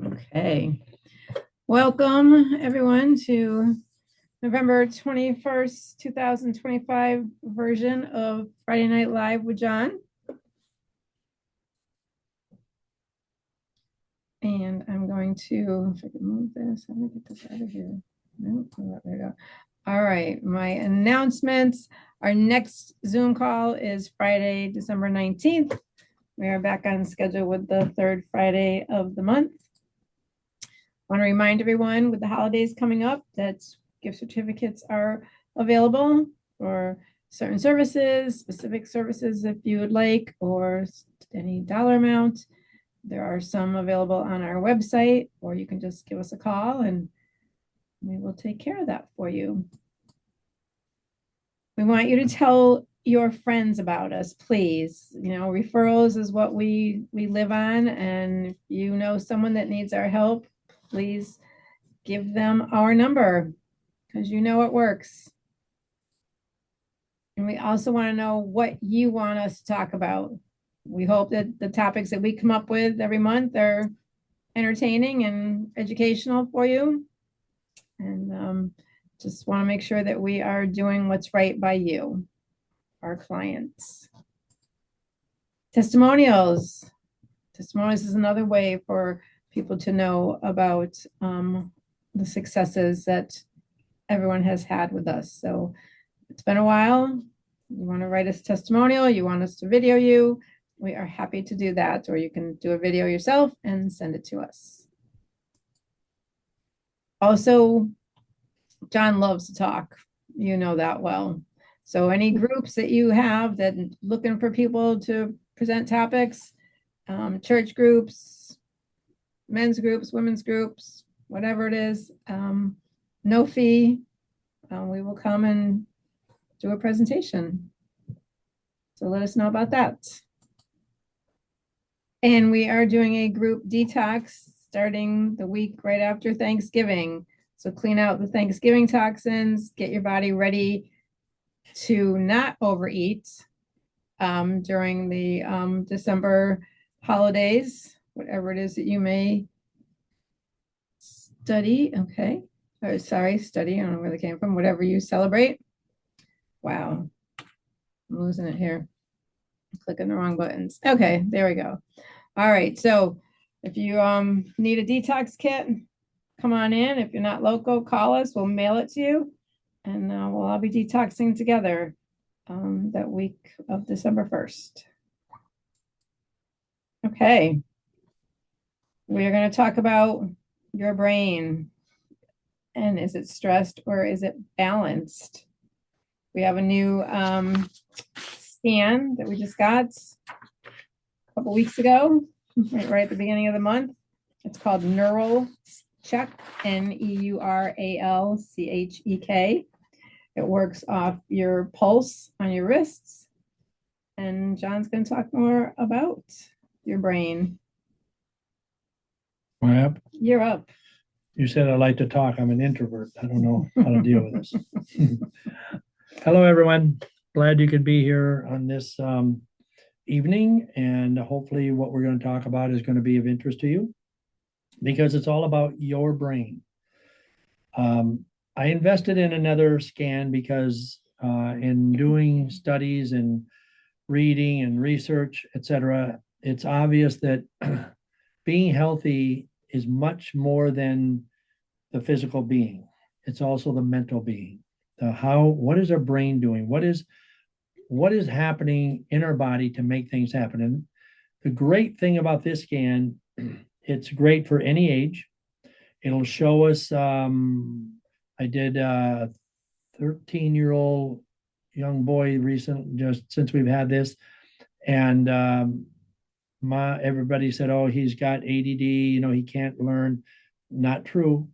Okay. Welcome, everyone, to November 21st, 2025 version of Friday Night Live with John. And I'm going to, if I can move this, how do I get this out of here? No, there we go. All right, my announcements. Our next Zoom call is Friday, December 19th. We are back on schedule with the third Friday of the month. I want to remind everyone with the holidays coming up that gift certificates are available for certain services, specific services if you would like, or any dollar amount. There are some available on our website, or you can just give us a call and we will take care of that for you. We want you to tell your friends about us, please. You know, referrals is what we live on, and if you know someone that needs our help, please give them our number because you know it works. And we also want to know what you want us to talk about. We hope that the topics that we come up with every month are entertaining and educational for you. And just want to make sure that we are doing what's right by you, our clients. Testimonials. Testimonials is another way for people to know about the successes that everyone has had with us. So it's been a while. You want to write us a testimonial, you want us to video you, we are happy to do that. Or you can do a video yourself and send it to us. Also, John loves to talk. You know that well. So any groups that you have that looking for people to present topics, church groups, men's groups, women's groups, whatever it is, no fee. We will come and do a presentation. So let us know about that. And we are doing a group detox starting the week right after Thanksgiving. So clean out the Thanksgiving toxins, get your body ready to not overeat during the December holidays, whatever it is that you may study. Okay. Or sorry, study. I don't know where they came from. Whatever you celebrate. Wow. I'm losing it here. I'm clicking the wrong buttons. Okay, there we go. All right. So if you need a detox kit, come on in. If you're not local, call us. We'll mail it to you. And we'll all be detoxing together that week of December 1st. Okay. We are going to talk about your brain. And is it stressed or is it balanced? We have a new scan that we just got a couple weeks ago, right at the beginning of the month. It's called Neural Check, Neuralchek. It works off your pulse on your wrists. And John's going to talk more about your brain. Am I up? You're up. You said I like to talk. I'm an introvert. I don't know how to deal with this. Hello, everyone. Glad you could be here on this evening. And hopefully what we're going to talk about is going to be of interest to you because it's all about your brain. I invested in another scan because in doing studies and reading and research, etc., it's obvious that being healthy is much more than the physical being. It's also the mental being. What is our brain doing? What is happening in our body to make things happen? And the great thing about this scan, it's great for any age. It'll show us. I did a 13-year-old young boy recent, just since we've had this, and everybody said, oh, he's got ADD, he can't learn. Not true.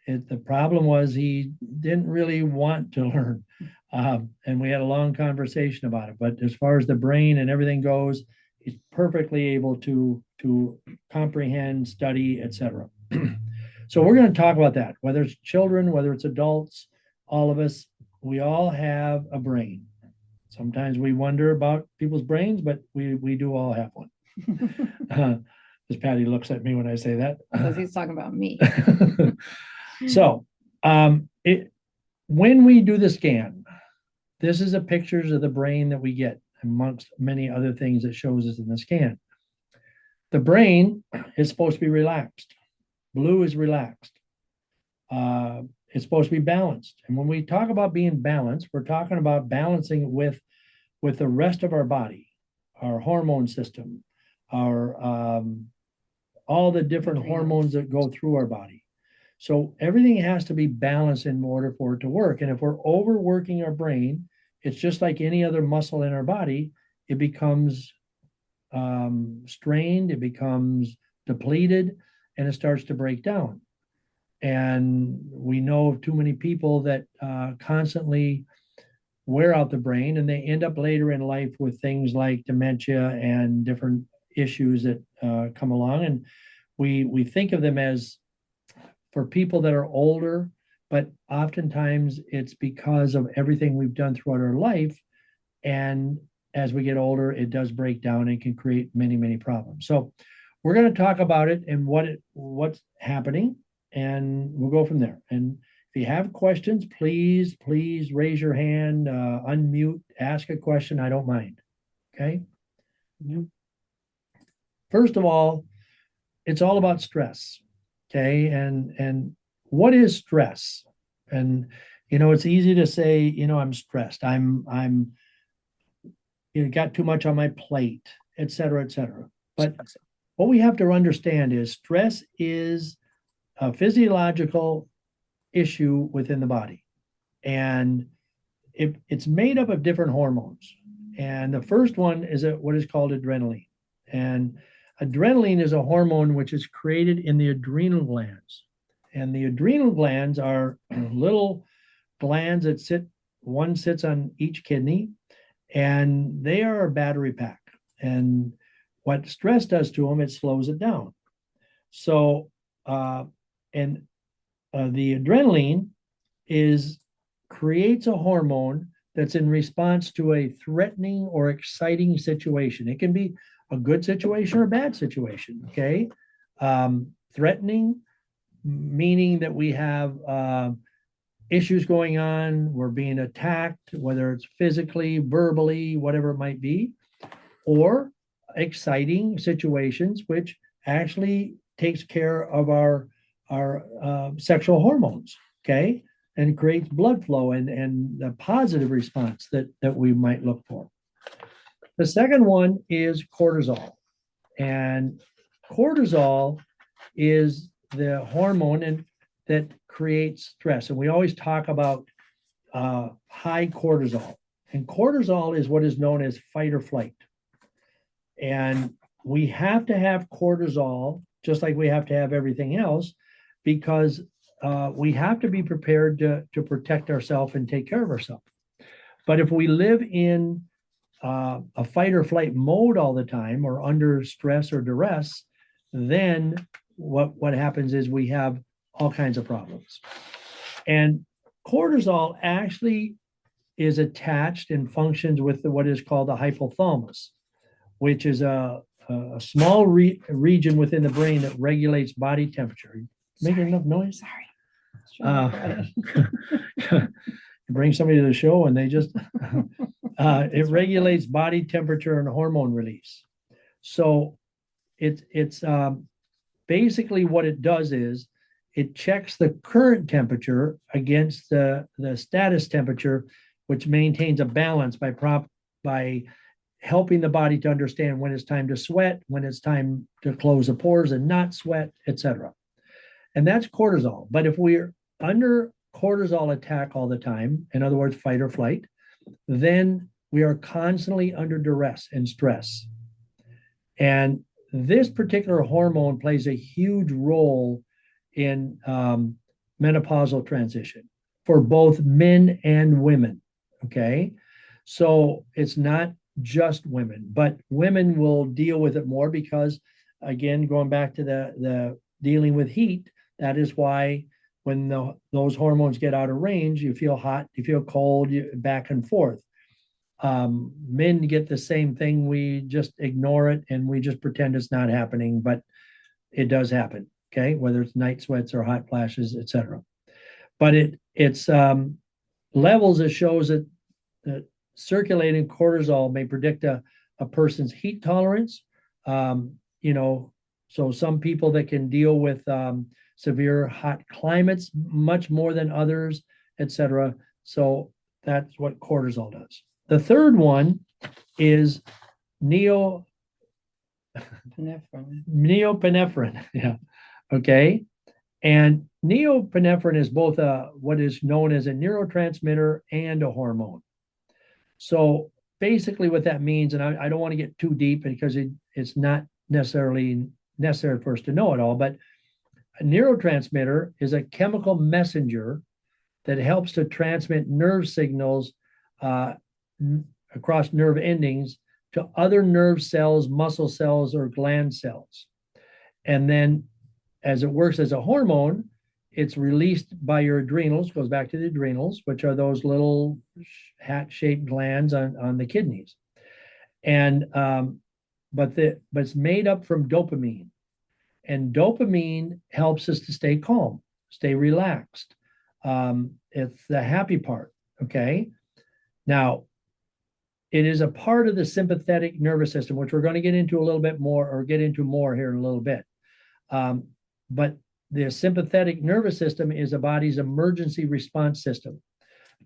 The problem was he didn't really want to learn. And we had a long conversation about it. But as far as the brain and everything goes, he's perfectly able to comprehend, study, etc. So we're going to talk about that, whether it's children, whether it's adults, all of us, we all have a brain. Sometimes we wonder about people's brains, but we do all have one. As Patty looks at me when I say that. Because he's talking about me. So, when we do the scan, this is the pictures of the brain that we get, amongst many other things that shows us in the scan. The brain is supposed to be relaxed. Blue is relaxed. It's supposed to be balanced. And when we talk about being balanced, we're talking about balancing with the rest of our body, our hormone system, our all the different hormones that go through our body. So everything has to be balanced in order for it to work. And if we're overworking our brain, it's just like any other muscle in our body. It becomes strained, it becomes depleted, and it starts to break down. And we know of too many people that constantly wear out the brain, and they end up later in life with things like dementia and different issues that come along. And we think of them as for people that are older, but oftentimes it's because of everything we've done throughout our life. And as we get older, it does break down and can create many, many problems. So we're going to talk about it and what's happening, and we'll go from there. And if you have questions, please raise your hand, unmute, ask a question. I don't mind. Okay. Mm-hmm. First of all, it's all about stress. Okay. And what is stress? And, it's easy to say, I'm stressed. I'm got too much on my plate, et cetera, et cetera. But what we have to understand is stress is a physiological issue within the body. And it's made up of different hormones. And the first one is what is called adrenaline. And adrenaline is a hormone which is created in the adrenal glands. And the adrenal glands are little glands that one sits on each kidney, and they are a battery pack. And what stress does to them, it slows it down. So, the adrenaline creates a hormone that's in response to a threatening or exciting situation. It can be a good situation or a bad situation. Okay. Threatening, meaning that we have issues going on, we're being attacked, whether it's physically, verbally, whatever it might be, or exciting situations, which actually takes care of our sexual hormones, okay, and creates blood flow and the positive response that we might look for. The second one is cortisol, and cortisol is the hormone that creates stress. And we always talk about high cortisol. And cortisol is what is known as fight or flight. And we have to have cortisol, just like we have to have everything else, because we have to be prepared to protect ourselves and take care of ourselves. But if we live in a fight or flight mode all the time, or under stress or duress, then what happens is we have all kinds of problems. And cortisol actually is attached and functions with what is called the hypothalamus, which is a small region within the brain that regulates body temperature. Making enough noise? Sorry. You bring somebody to the show and they just, it regulates body temperature and hormone release. So it's basically what it does is it checks the current temperature against the status temperature, which maintains a balance by helping the body to understand when it's time to sweat, when it's time to close the pores and not sweat, etc. And that's cortisol. But if we're under cortisol attack all the time, in other words, fight or flight, then we are constantly under duress and stress. And this particular hormone plays a huge role in menopausal transition for both men and women. Okay. So it's not just women, but women will deal with it more because, again, going back to the dealing with heat, that is why when those hormones get out of range, you feel hot, you feel cold, back and forth. Men get the same thing. We just ignore it and we just pretend it's not happening, but it does happen. Okay, whether it's night sweats or hot flashes, etc. But it's levels that shows that circulating cortisol may predict a person's heat tolerance. You know, so some people that can deal with severe hot climates much more than others, etc. So that's what cortisol does. The third one is neopinephrine. Neopinephrine. Yeah. Okay. And neopinephrine is both what is known as a neurotransmitter and a hormone. So basically, what that means, and I don't want to get too deep because it's not necessarily necessary for us to know it all, but a neurotransmitter is a chemical messenger that helps to transmit nerve signals across nerve endings to other nerve cells, muscle cells, or gland cells. And then as it works as a hormone, it's released by your adrenals, goes back to the adrenals, which are those little hat-shaped glands on the kidneys. And but it's made up from dopamine. And dopamine helps us to stay calm, stay relaxed. It's the happy part, okay? Now, it is a part of the sympathetic nervous system, which we're going to get into a little bit more, or get into more here in a little bit. But the sympathetic nervous system is the body's emergency response system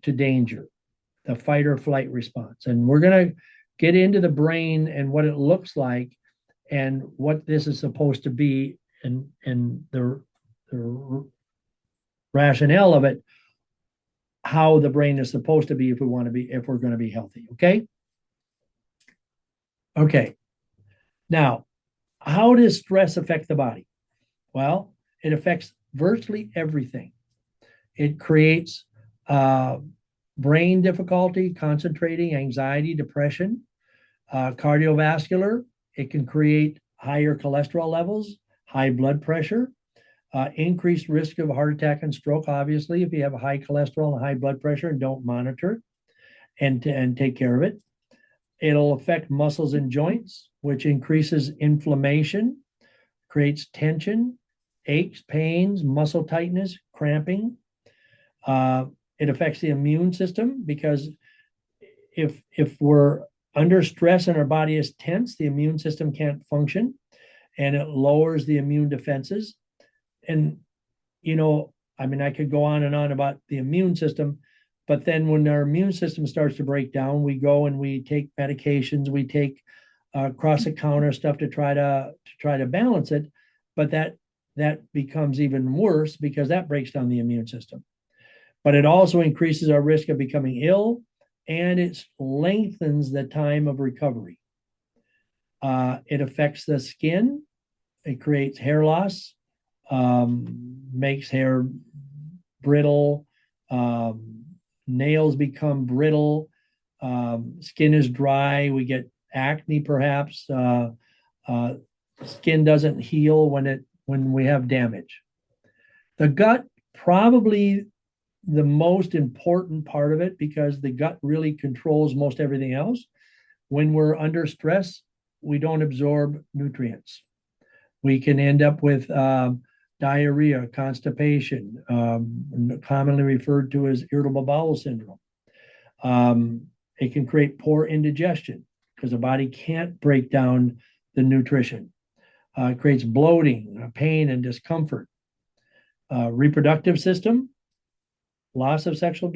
to danger, the fight or flight response. And we're going to get into the brain and what it looks like and what this is supposed to be, and the rationale of it, how the brain is supposed to be if we're going to be healthy. Okay. Okay. Now, how does stress affect the body? Well, it affects virtually everything. It creates brain difficulty, concentrating, anxiety, depression, cardiovascular. It can create higher cholesterol levels, high blood pressure, increased risk of heart attack and stroke, obviously, if you have a high cholesterol and high blood pressure and don't monitor it and take care of it. It'll affect muscles and joints, which increases inflammation, creates tension, aches, pains, muscle tightness, cramping. It affects the immune system because if we're under stress and our body is tense, the immune system can't function, and it lowers the immune defenses. And, you know, I mean, I could go on and on about the immune system, but then when our immune system starts to break down, we go and we take medications, we take across-the-counter stuff to try to balance it, but that becomes even worse because that breaks down the immune system. But it also increases our risk of becoming ill, and it lengthens the time of recovery. It affects the skin. It creates hair loss, makes hair brittle, nails become brittle, skin is dry, we get acne perhaps, skin doesn't heal when we have damage. The gut, probably the most important part of it, because the gut really controls most everything else. When we're under stress, we don't absorb nutrients. We can end up with diarrhea, constipation, commonly referred to as irritable bowel syndrome. It can create poor indigestion because the body can't break down the nutrition. It creates bloating, pain, and discomfort. Reproductive system, loss of sexual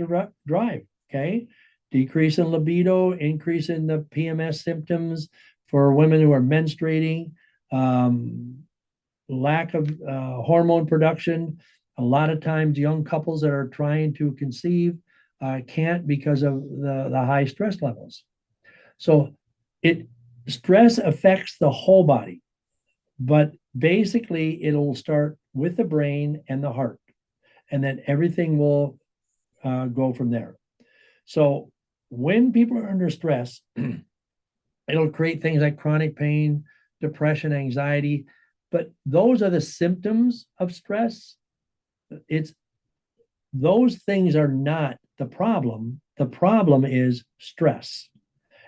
drive, okay? Decrease in libido, increase in the PMS symptoms for women who are menstruating, lack of hormone production. A lot of times young couples that are trying to conceive can't because of the high stress levels. So stress affects the whole body, but basically it'll start with the brain and the heart, and then everything will go from there. So when people are under stress, it'll create things like chronic pain, depression, anxiety, but those are the symptoms of stress. Those things are not the problem. The problem is stress.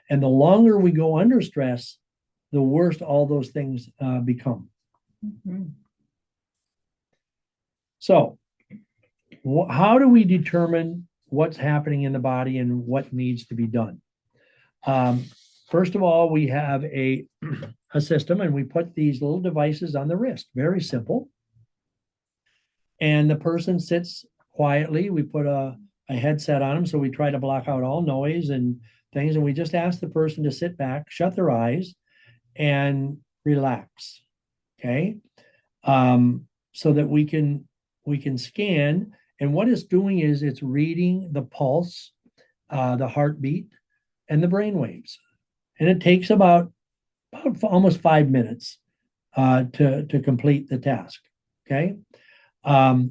And the longer we go under stress, the worse all those things become. Mhm. So, how do we determine what's happening in the body and what needs to be done? First of all, we have a system, and we put these little devices on the wrist. Very simple. And the person sits quietly. We put a headset on them, so we try to block out all noise and things. And we just ask the person to sit back, shut their eyes, and relax. Okay. So that we can scan. And what it's doing is it's reading the pulse, the heartbeat, and the brain waves. And it takes about almost 5 minutes to complete the task. Okay. Go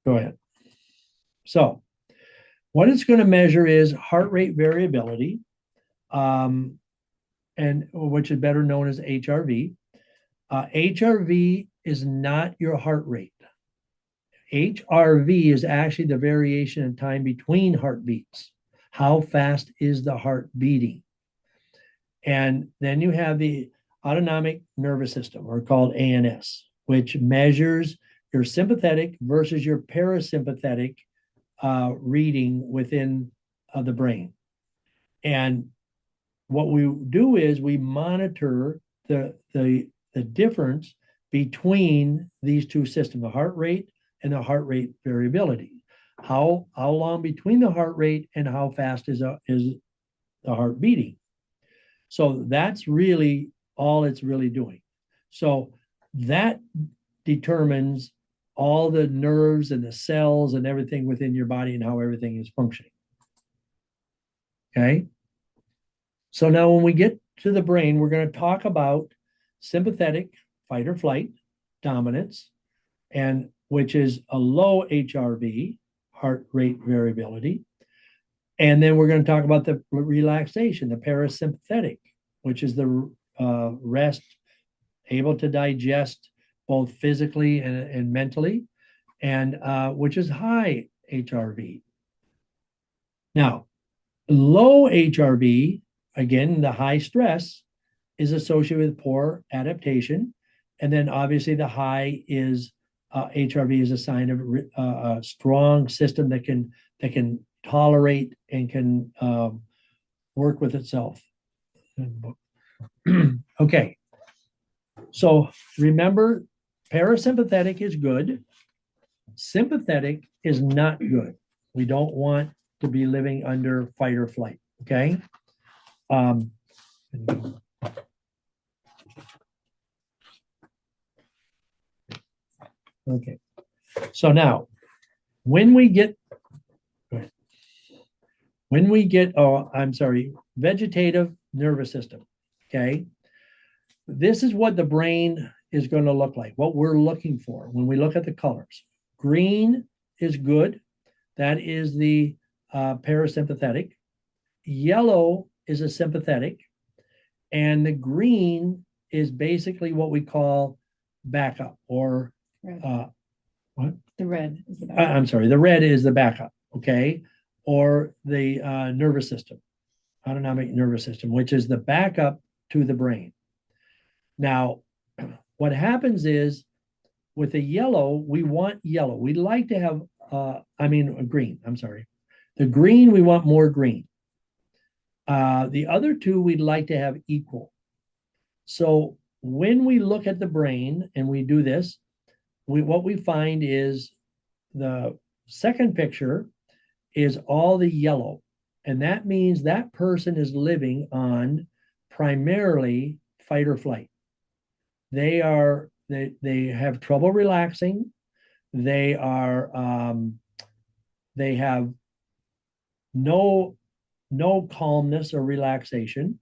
ahead. So, what it's going to measure is heart rate variability, and which is better known as HRV. HRV is not your heart rate. HRV is actually the variation in time between heartbeats. How fast is the heart beating? And then you have the autonomic nervous system, or called ANS, which measures your sympathetic versus your parasympathetic reading within the brain. And what we do is we monitor the difference between these two systems, the heart rate and the heart rate variability. How long between the heart rate and how fast is the heart beating? So that's really all it's really doing. So that determines all the nerves and the cells and everything within your body and how everything is functioning. Okay. So now when we get to the brain, we're going to talk about sympathetic fight or flight dominance, and which is a low HRV, heart rate variability. And then we're going to talk about the relaxation, the parasympathetic, which is the rest, able to digest both physically and mentally, and which is high HRV. Now, low HRV, again, the high stress is associated with poor adaptation. And then obviously the high is HRV is a sign of a strong system that can tolerate and can work with itself. Okay. So remember, parasympathetic is good. Sympathetic is not good. We don't want to be living under fight or flight. Okay. Okay. So now, when we get, vegetative nervous system. Okay. This is what the brain is going to look like, what we're looking for when we look at the colors. Green is good. That is the parasympathetic. Yellow is a sympathetic. And the green is basically what we call backup, or what? The red is the I'm backup. sorry, the red is the backup, okay? Or the nervous system, autonomic nervous system, which is the backup to the brain. Now, what happens is with the yellow, we want yellow. We'd like to have, green, I'm sorry. The green, we want more green. The other two, we'd like to have equal. So when we look at the brain and we do this, what we find is the second picture is all the yellow. And that means that person is living on primarily fight or flight. They have trouble relaxing. They have no calmness or relaxation,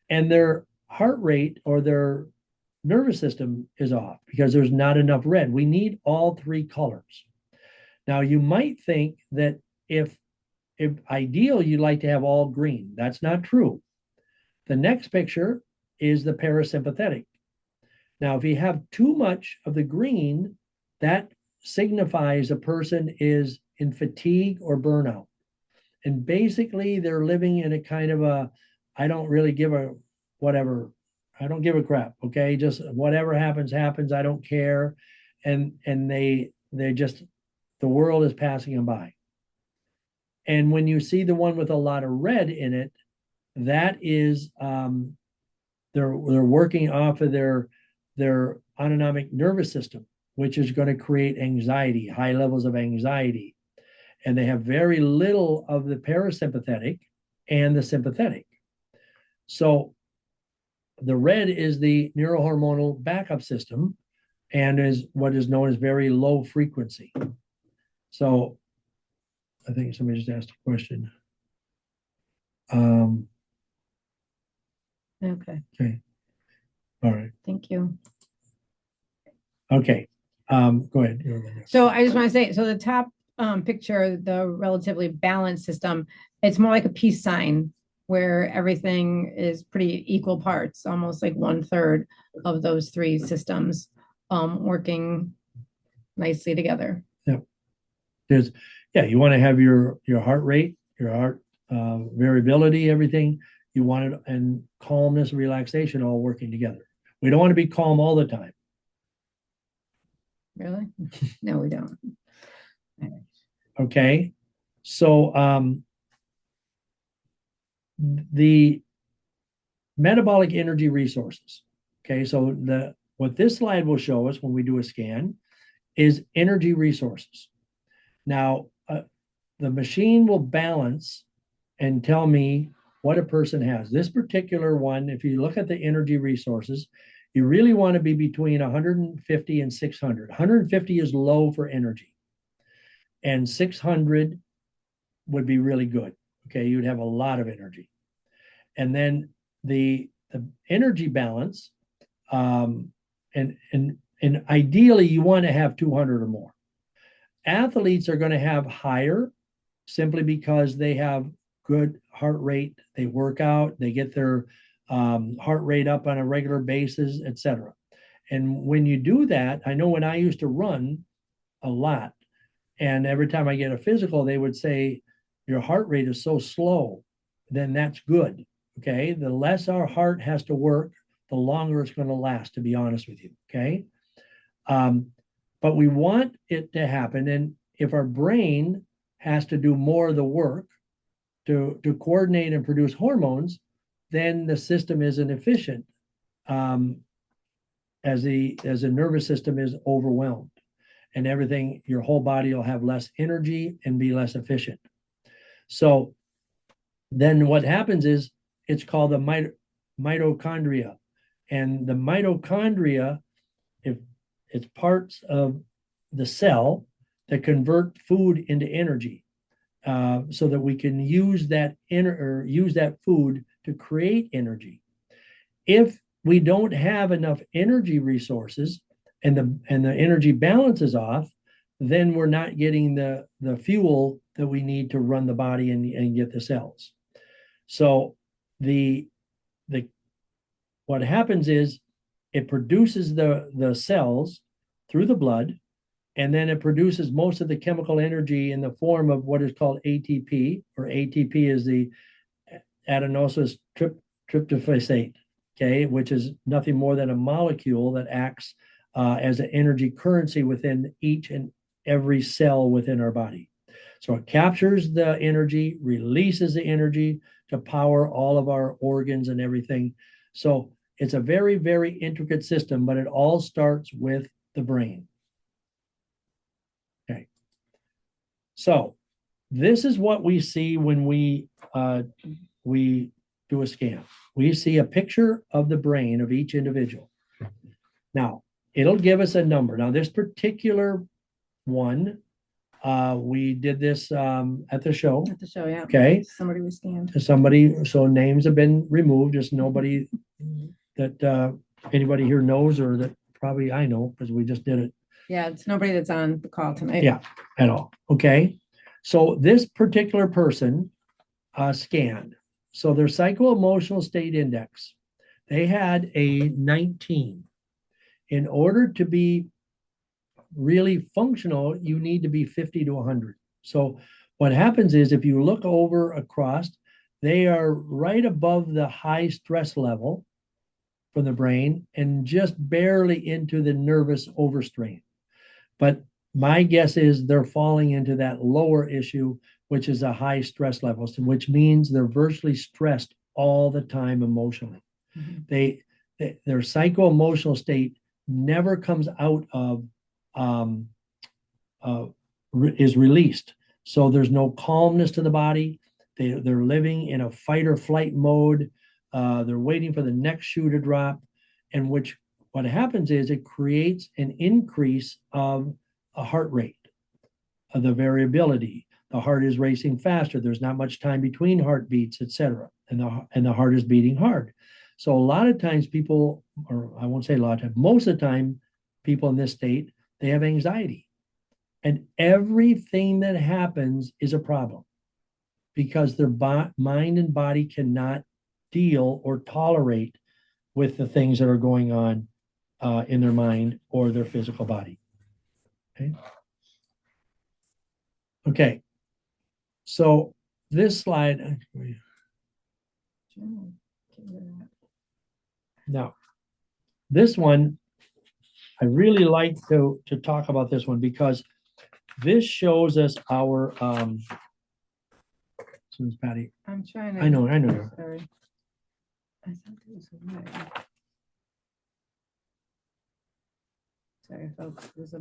and their heart rate or their nervous system is off because there's not enough red. We need all three colors. Now, you might think that if ideal, you'd like to have all green. That's not true. The next picture is the parasympathetic. Now, if you have too much of the green, that signifies a person is in fatigue or burnout. And basically they're living in a kind of a, I don't really give a whatever. I don't give a crap. Okay. Just whatever happens, happens. I don't care. And they just, the world is passing them by. And when you see the one with a lot of red in it, that is they're working off of their autonomic nervous system, which is going to create anxiety, high levels of anxiety. And they have very little of the parasympathetic and the sympathetic. So the red is the neurohormonal backup system and is what is known as very low frequency. So I think somebody just asked a question. Okay, Okay. All right. thank you. Okay. Go ahead. So I just want to say, so the top picture, the relatively balanced system, it's more like a peace sign where everything is pretty equal parts, almost like 1/3 of those three systems working nicely together. There's, yeah, you want to have your heart rate, your heart variability, everything you want it, and calmness, relaxation, all working together. We don't want to be calm all the time. Really? No, we don't. Okay. So the metabolic energy resources. Okay. So what this slide will show us when we do a scan is energy resources. Now, the machine will balance and tell me what a person has. This particular one, if you look at the energy resources, you really want to be between 150 and 600. 150 is low for energy, and 600 would be really good. Okay, you'd have a lot of energy. And then the energy balance, and ideally you want to have 200 or more. Athletes are going to have higher simply because they have good heart rate. They work out, they get their heart rate up on a regular basis, etc. And when you do that, I know when I used to run a lot, and every time I get a physical, they would say, your heart rate is so slow, then that's good. Okay. The less our heart has to work, the longer it's going to last, to be honest with you. Okay. But we want it to happen. And if our brain has to do more of the work to coordinate and produce hormones, then the system isn't efficient as the nervous system is overwhelmed, and everything, your whole body will have less energy and be less efficient. So then what happens is it's called the mitochondria. And the mitochondria, if it's parts of the cell that convert food into energy, so that we can use that food to create energy. If we don't have enough energy resources and the energy balance is off, then we're not getting the fuel that we need to run the body and get the cells. So what happens is it produces the cells through the blood, and then it produces most of the chemical energy in the form of what is called ATP, or ATP is the adenosine tryptophan, okay, which is nothing more than a molecule that acts as an energy currency within each and every cell within our body. So it captures the energy, releases the energy to power all of our organs and everything. So it's a very, very intricate system, but it all starts with the brain. Okay. So this is what we see when we do a scan. We see a picture of the brain of each individual. Now, it'll give us a number. Now, this particular one, we did this at the show. At the show, yeah. Okay. Somebody was scanned. So names have been removed. Just nobody that anybody here knows, or that probably I know because we just did it. Yeah, it's nobody that's on the call tonight. Yeah, at all. Okay. So this particular person scanned. So their psycho-emotional state index, they had a 19. In order to be really functional, you need to be 50 to 100. So what happens is if you look over across, they are right above the high stress level from the brain and just barely into the nervous overstrain. But my guess is they're falling into that lower issue, which is a high stress level, which means they're virtually stressed all the time emotionally. Their psycho-emotional state never comes out of is released. So there's no calmness to the body. They're living in a fight or flight mode. They're waiting for the next shoe to drop, and what happens is it creates an increase of a heart rate, of the variability. The heart is racing faster. There's not much time between heartbeats, etc., and the heart is beating hard. So a lot of times people, or I won't say a lot of times, most of the time, people in this state, they have anxiety. And everything that happens is a problem because their mind and body cannot deal or tolerate with the things that are going on in their mind or their physical body. Okay. Okay. So this slide. Now, this one, I really like to talk about this one because this shows us our Patty. I'm trying to. I know. Sorry. I thought there was a way. Sorry, folks. There's a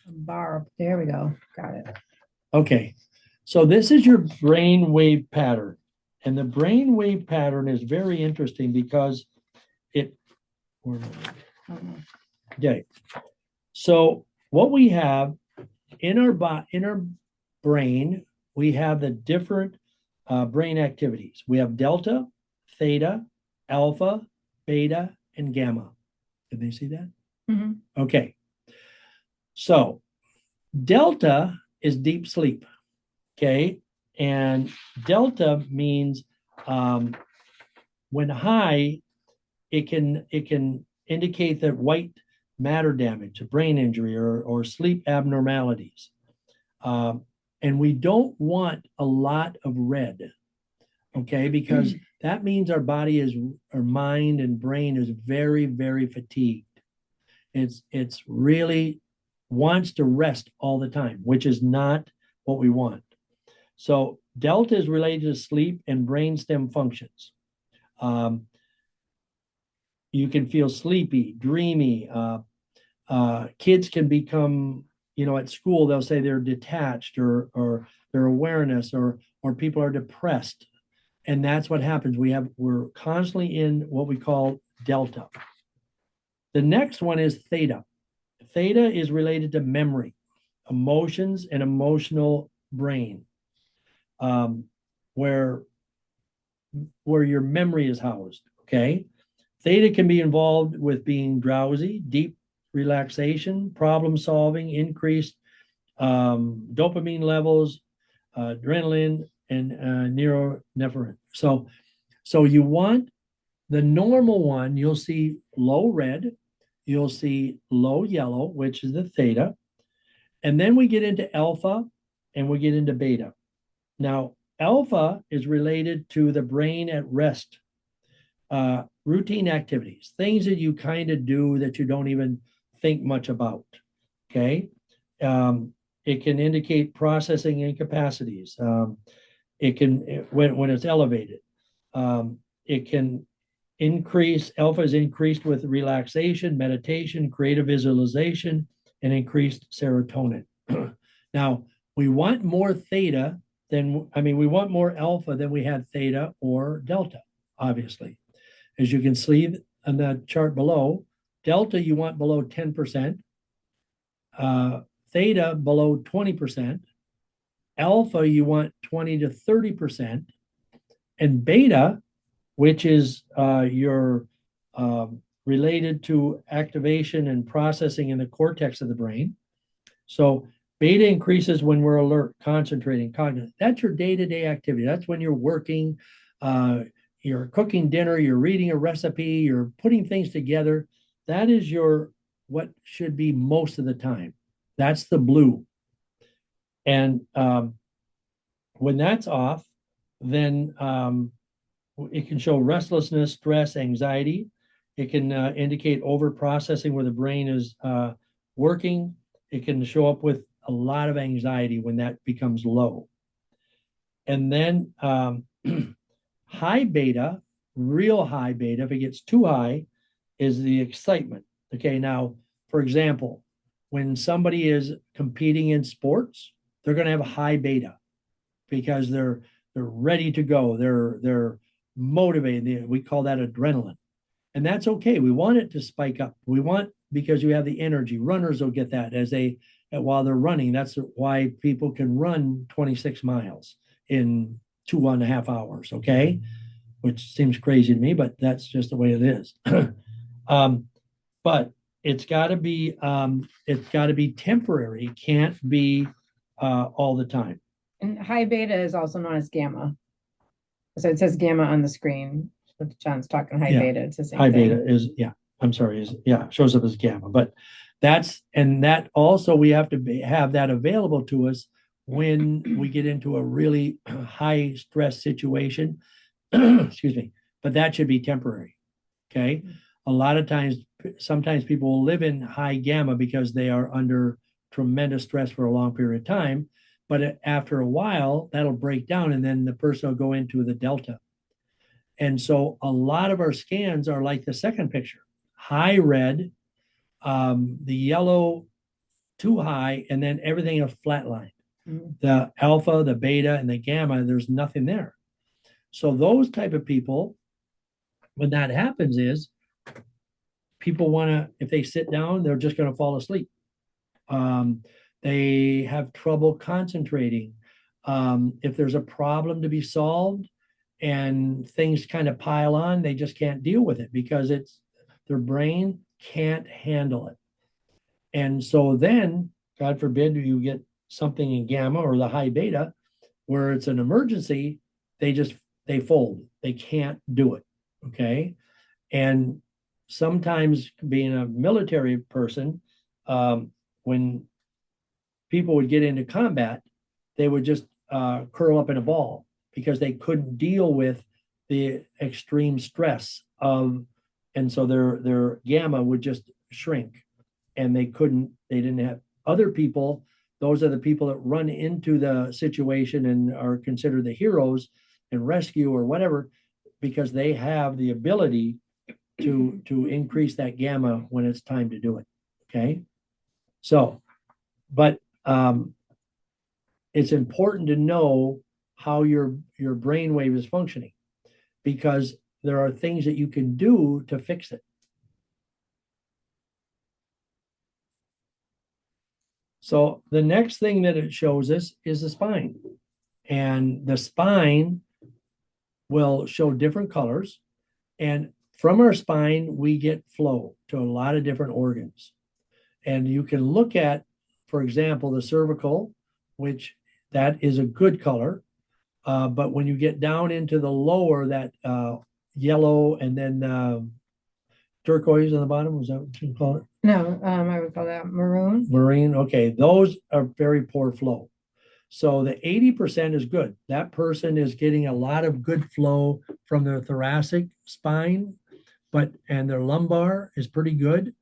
bar up. There we go. Got it. Okay. So this is your brain wave pattern. And the brain wave pattern is very interesting because okay. So what we have in our brain, we have the different brain activities. We have delta, theta, alpha, beta, and gamma. Did they see that? Mm-hmm. Okay. So delta is deep sleep. Okay. And delta means when high, it can indicate that white matter damage, a brain injury, or sleep abnormalities. And we don't want a lot of red, okay? Because that means our mind and brain is very, very fatigued. It's really wants to rest all the time, which is not what we want. So delta is related to sleep and brainstem functions. You can feel sleepy, dreamy. Kids can become, at school, they'll say they're detached or their awareness or people are depressed. And that's what happens. We're constantly in what we call delta. The next one is theta. Theta is related to memory, emotions, and emotional brain, where your memory is housed, okay? Theta can be involved with being drowsy, deep relaxation, problem solving, increased dopamine levels, adrenaline, and norepinephrine. So you want the normal one, you'll see low red, you'll see low yellow, which is the theta. And then we get into alpha and we get into beta. Now, alpha is related to the brain at rest, routine activities, things that you kind of do that you don't even think much about, okay? It can indicate processing incapacities. It can, when it's elevated, it can increase, alpha is increased with relaxation, meditation, creative visualization, and increased serotonin. Now, we want more theta we want more alpha than we had theta or delta, obviously. As you can see on the chart below, delta you want below 10%, theta below 20%, alpha you want 20 to 30%, and beta, which is your related to activation and processing in the cortex of the brain. So beta increases when we're alert, concentrating, cognitive. That's your day-to-day activity. That's when you're working, you're cooking dinner, you're reading a recipe, you're putting things together. That is what should be most of the time. That's the blue. And when that's off, then it can show restlessness, stress, anxiety. It can indicate over processing where the brain is working. It can show up with a lot of anxiety when that becomes low. And then high beta, real high beta, if it gets too high, is the excitement. Okay, now, for example, when somebody is competing in sports, they're going to have a high beta because they're ready to go. They're motivated. We call that adrenaline. And that's okay. We want it to spike up. We want, because you have the energy. Runners will get that while they're running. That's why people can run 26 miles in 2.5 hours. Okay, which seems crazy to me, but that's just the way it is. But it's got to be temporary. It can't be all the time. And high beta is also known as gamma. So it says gamma on the screen. But John's talking high beta. It's the same high thing. beta is, I'm sorry, shows up as gamma. But that also we have to have that available to us when we get into a really high stress situation. Excuse me. But that should be temporary. Okay. A lot of times, sometimes people will live in high gamma because they are under tremendous stress for a long period of time. But after a while, that'll break down, and then the person will go into the delta. And so a lot of our scans are like the second picture: high red, the yellow too high, and then everything is flatlined. Mm-hmm. The alpha, the beta, and the gamma, there's nothing there. So those type of people, when that happens, is people want to, if they sit down, they're just going to fall asleep. They have trouble concentrating. If there's a problem to be solved and things kind of pile on, they just can't deal with it because their brain can't handle it. And so then, God forbid, you get something in gamma or the high beta where it's an emergency, they fold. They can't do it. Okay. And sometimes, being a military person, when people would get into combat, they would just curl up in a ball because they couldn't deal with the extreme stress and so their gamma would just shrink, and they didn't have other people. Those are the people that run into the situation and are considered the heroes and rescue or whatever, because they have the ability to increase that gamma when it's time to do it. Okay. So, but it's important to know how your brainwave is functioning, because there are things that you can do to fix it. So the next thing that it shows us is the spine, and the spine will show different colors, and from our spine we get flow to a lot of different organs. And you can look at, for example, the cervical, which that is a good color. But when you get down into the lower, that yellow and then turquoise on the bottom, was that what you call it? No, I would call that maroon. Marine. Okay, those are very poor flow. So the 80% is good. That person is getting a lot of good flow from their thoracic spine, and their lumbar is pretty good.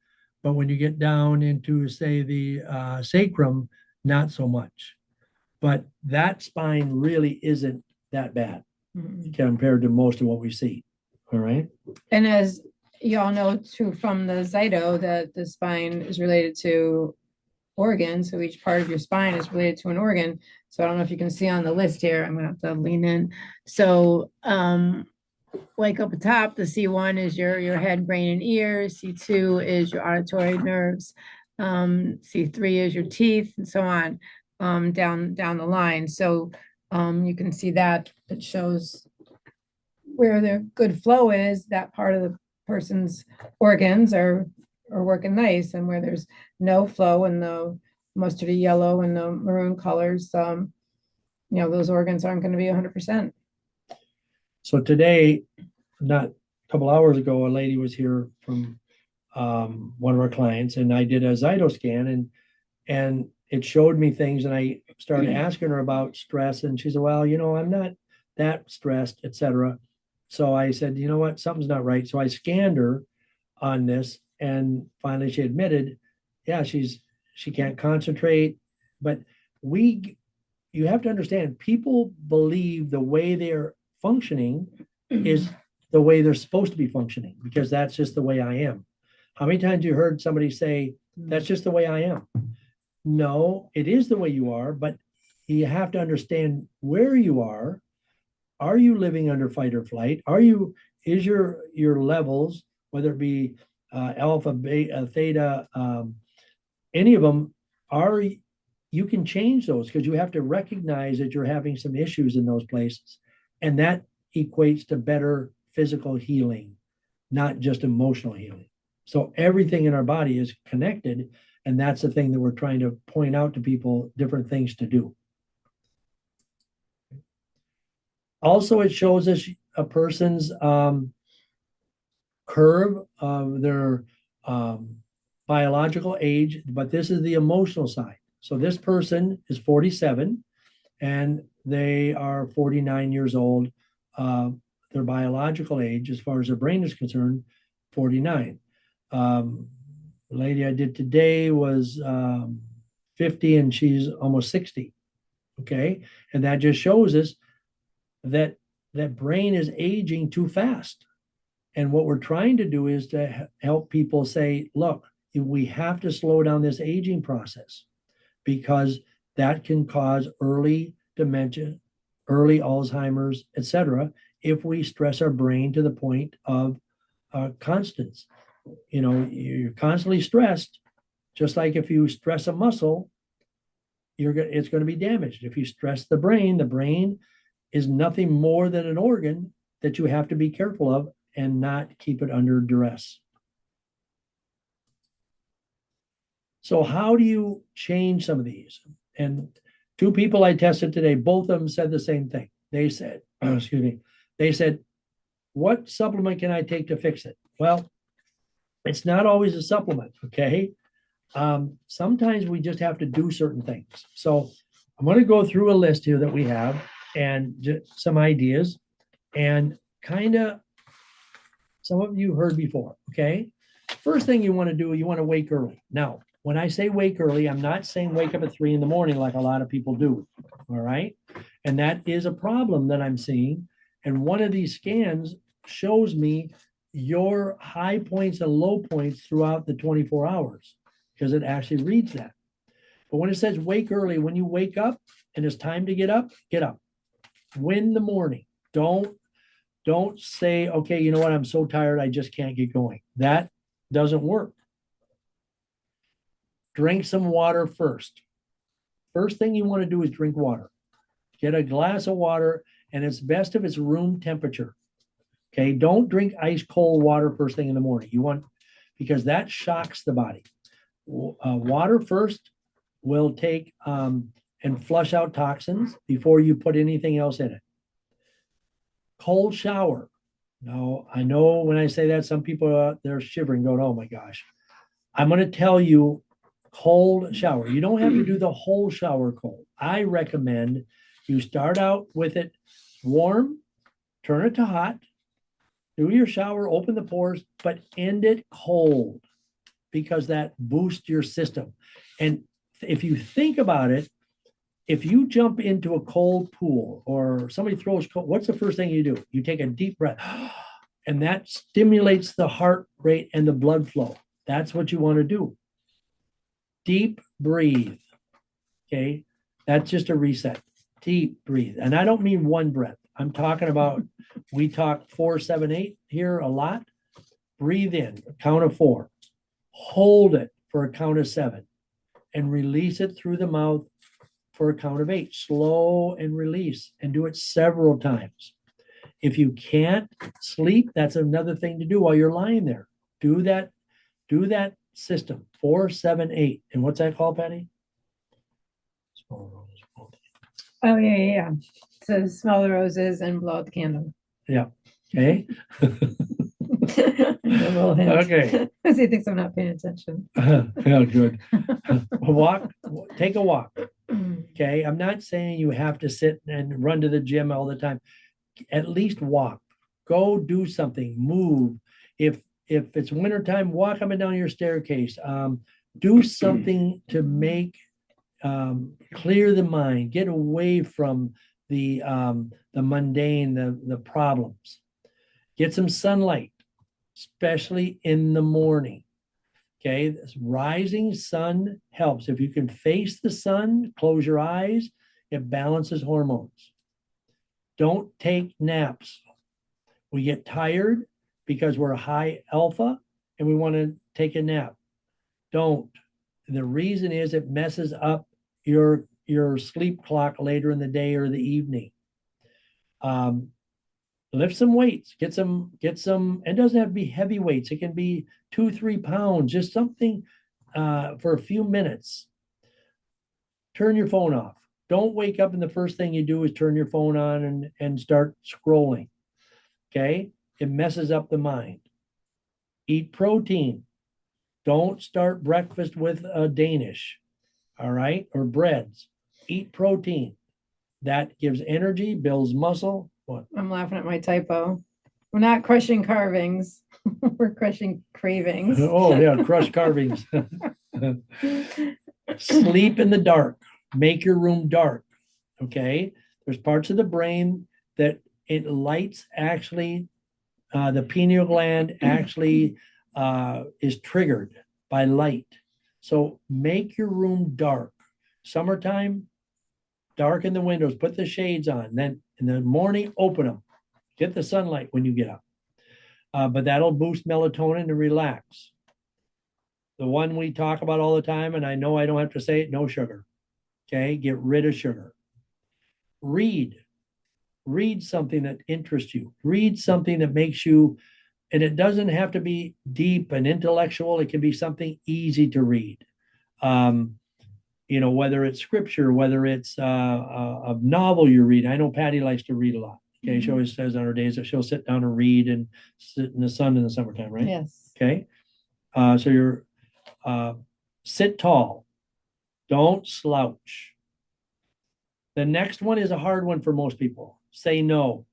But when you get down into, say, the sacrum, not so much. But that spine really isn't that bad compared to most of what we see. All right. And as you all know, too, from the Zyto, that the spine is related to organs. So each part of your spine is related to an organ. So I don't know if you can see on the list here. I'm going to have to lean in. So like up at top, the C1 is your head, brain, and ears. C2 is your auditory nerves. C3 is your teeth, and so on, down the line. So you can see that it shows where the good flow is. That part of the person's organs are working nice, and where there's no flow in the mustardy yellow and the maroon colors, those organs aren't going to be 100%. So today, not a couple hours ago, a lady was here from one of our clients, and I did a Zyto scan, and it showed me things, and I started asking her about stress, and she said, well, I'm not that stressed, etc. So I said, you know what, something's not right. So I scanned her on this, and finally she admitted, yeah, she can't concentrate. But you have to understand, people believe the way they're functioning is the way they're supposed to be functioning, because that's just the way I am. How many times you heard somebody say, that's just the way I am? No, it is the way you are, but you have to understand where you are. Are you living under fight or flight? Is your levels, whether it be alpha, beta, theta, any of them, you can change those, because you have to recognize that you're having some issues in those places. And that equates to better physical healing, not just emotional healing. So everything in our body is connected. And that's the thing that we're trying to point out to people, different things to do. Also, it shows us a person's curve of their biological age, but this is the emotional side. So this person is 47 and they are 49 years old. Their biological age, as far as their brain is concerned, 49. The lady I did today was 50 and she's almost 60. Okay. And that just shows us that brain is aging too fast. And what we're trying to do is to help people say, look, we have to slow down this aging process, because that can cause early dementia, early Alzheimer's, etc., if we stress our brain to the point of constants. You're constantly stressed, just like if you stress a muscle, it's going to be damaged. If you stress the brain is nothing more than an organ that you have to be careful of and not keep it under duress. So how do you change some of these? And two people I tested today, both of them said the same thing. They said, they said, what supplement can I take to fix it? Well, it's not always a supplement, okay? Sometimes we just have to do certain things. So I'm going to go through a list here that we have and just some ideas, and kind of some of you heard before, okay? First thing you want to do, you want to wake early. Now, when I say wake early, I'm not saying wake up at 3 a.m. like a lot of people do, all right? And that is a problem that I'm seeing. And one of these scans shows me your high points and low points throughout the 24 hours, because it actually reads that. But when it says wake early, when you wake up and it's time to get up, get up. Win the morning. Don't say, okay, you know what, I'm so tired, I just can't get going. That doesn't work. Drink some water first. First thing you want to do is drink water. Get a glass of water, and it's best if it's room temperature. Okay, don't drink ice cold water first thing in the morning. Because that shocks the body. Water first will take and flush out toxins before you put anything else in it. Cold shower. Now, I know when I say that, some people are out there shivering, going, oh my gosh. I'm going to tell you, cold shower. You don't have to do the whole shower cold. I recommend you start out with it warm, turn it to hot, do your shower, open the pores, but end it cold, because that boosts your system. And if you think about it, if you jump into a cold pool or somebody throws cold, what's the first thing you do? You take a deep breath, and that stimulates the heart rate and the blood flow. That's what you want to do. Deep breathe. Okay. That's just a reset. Deep breathe. And I don't mean one breath. I'm talking about, we talk 4, 7, 8 here a lot. Breathe in, count of 4. Hold it for a count of 7. And release it through the mouth for a count of 8. Slow and release, and do it several times. If you can't sleep, that's another thing to do while you're lying there. Do that system, 4, 7, 8. And what's that called, Patty? Oh, yeah. So smell the roses and blow out the candle. Yeah. Okay. Okay. Because he thinks I'm not paying attention. Yeah, good. Take a walk. Okay. I'm not saying you have to sit and run to the gym all the time. At least walk, go do something, move. If it's wintertime, walk up and down your staircase. Do something to make clear the mind, get away from the mundane, the problems. Get some sunlight, especially in the morning. Okay, this rising sun helps. If you can face the sun, close your eyes, it balances hormones. Don't take naps. We get tired because we're high alpha and we want to take a nap. Don't. And the reason is it messes up your sleep clock later in the day or the evening. Lift some weights, get some, it doesn't have to be heavy weights. It can be 2-3 pounds, just something for a few minutes. Turn your phone off. Don't wake up and the first thing you do is turn your phone on and start scrolling. Okay. It messes up the mind. Eat protein. Don't start breakfast with a Danish. All right. Or breads. Eat protein. That gives energy, builds muscle. What? I'm laughing at my typo. We're not crushing carvings. We're crushing cravings. Oh, yeah. Crush carvings. Sleep in the dark. Make your room dark. Okay. There's parts of the brain that it lights actually, the pineal gland actually is triggered by light. So make your room dark. Summertime, darken the windows, put the shades on. Then in the morning, open them. Get the sunlight when you get up. But that'll boost melatonin and relax. The one we talk about all the time, and I know I don't have to say it, no sugar. Okay, get rid of sugar. Read something that interests you. Read something that makes you, and it doesn't have to be deep and intellectual. It can be something easy to read. Whether it's scripture, whether it's a novel you read. I know Patty likes to read a lot. Okay, she always says on her days that she'll sit down and read and sit in the sun in the summertime, right? Yes. Okay, so you're sit tall. Don't slouch. The next one is a hard one for most people. Say no.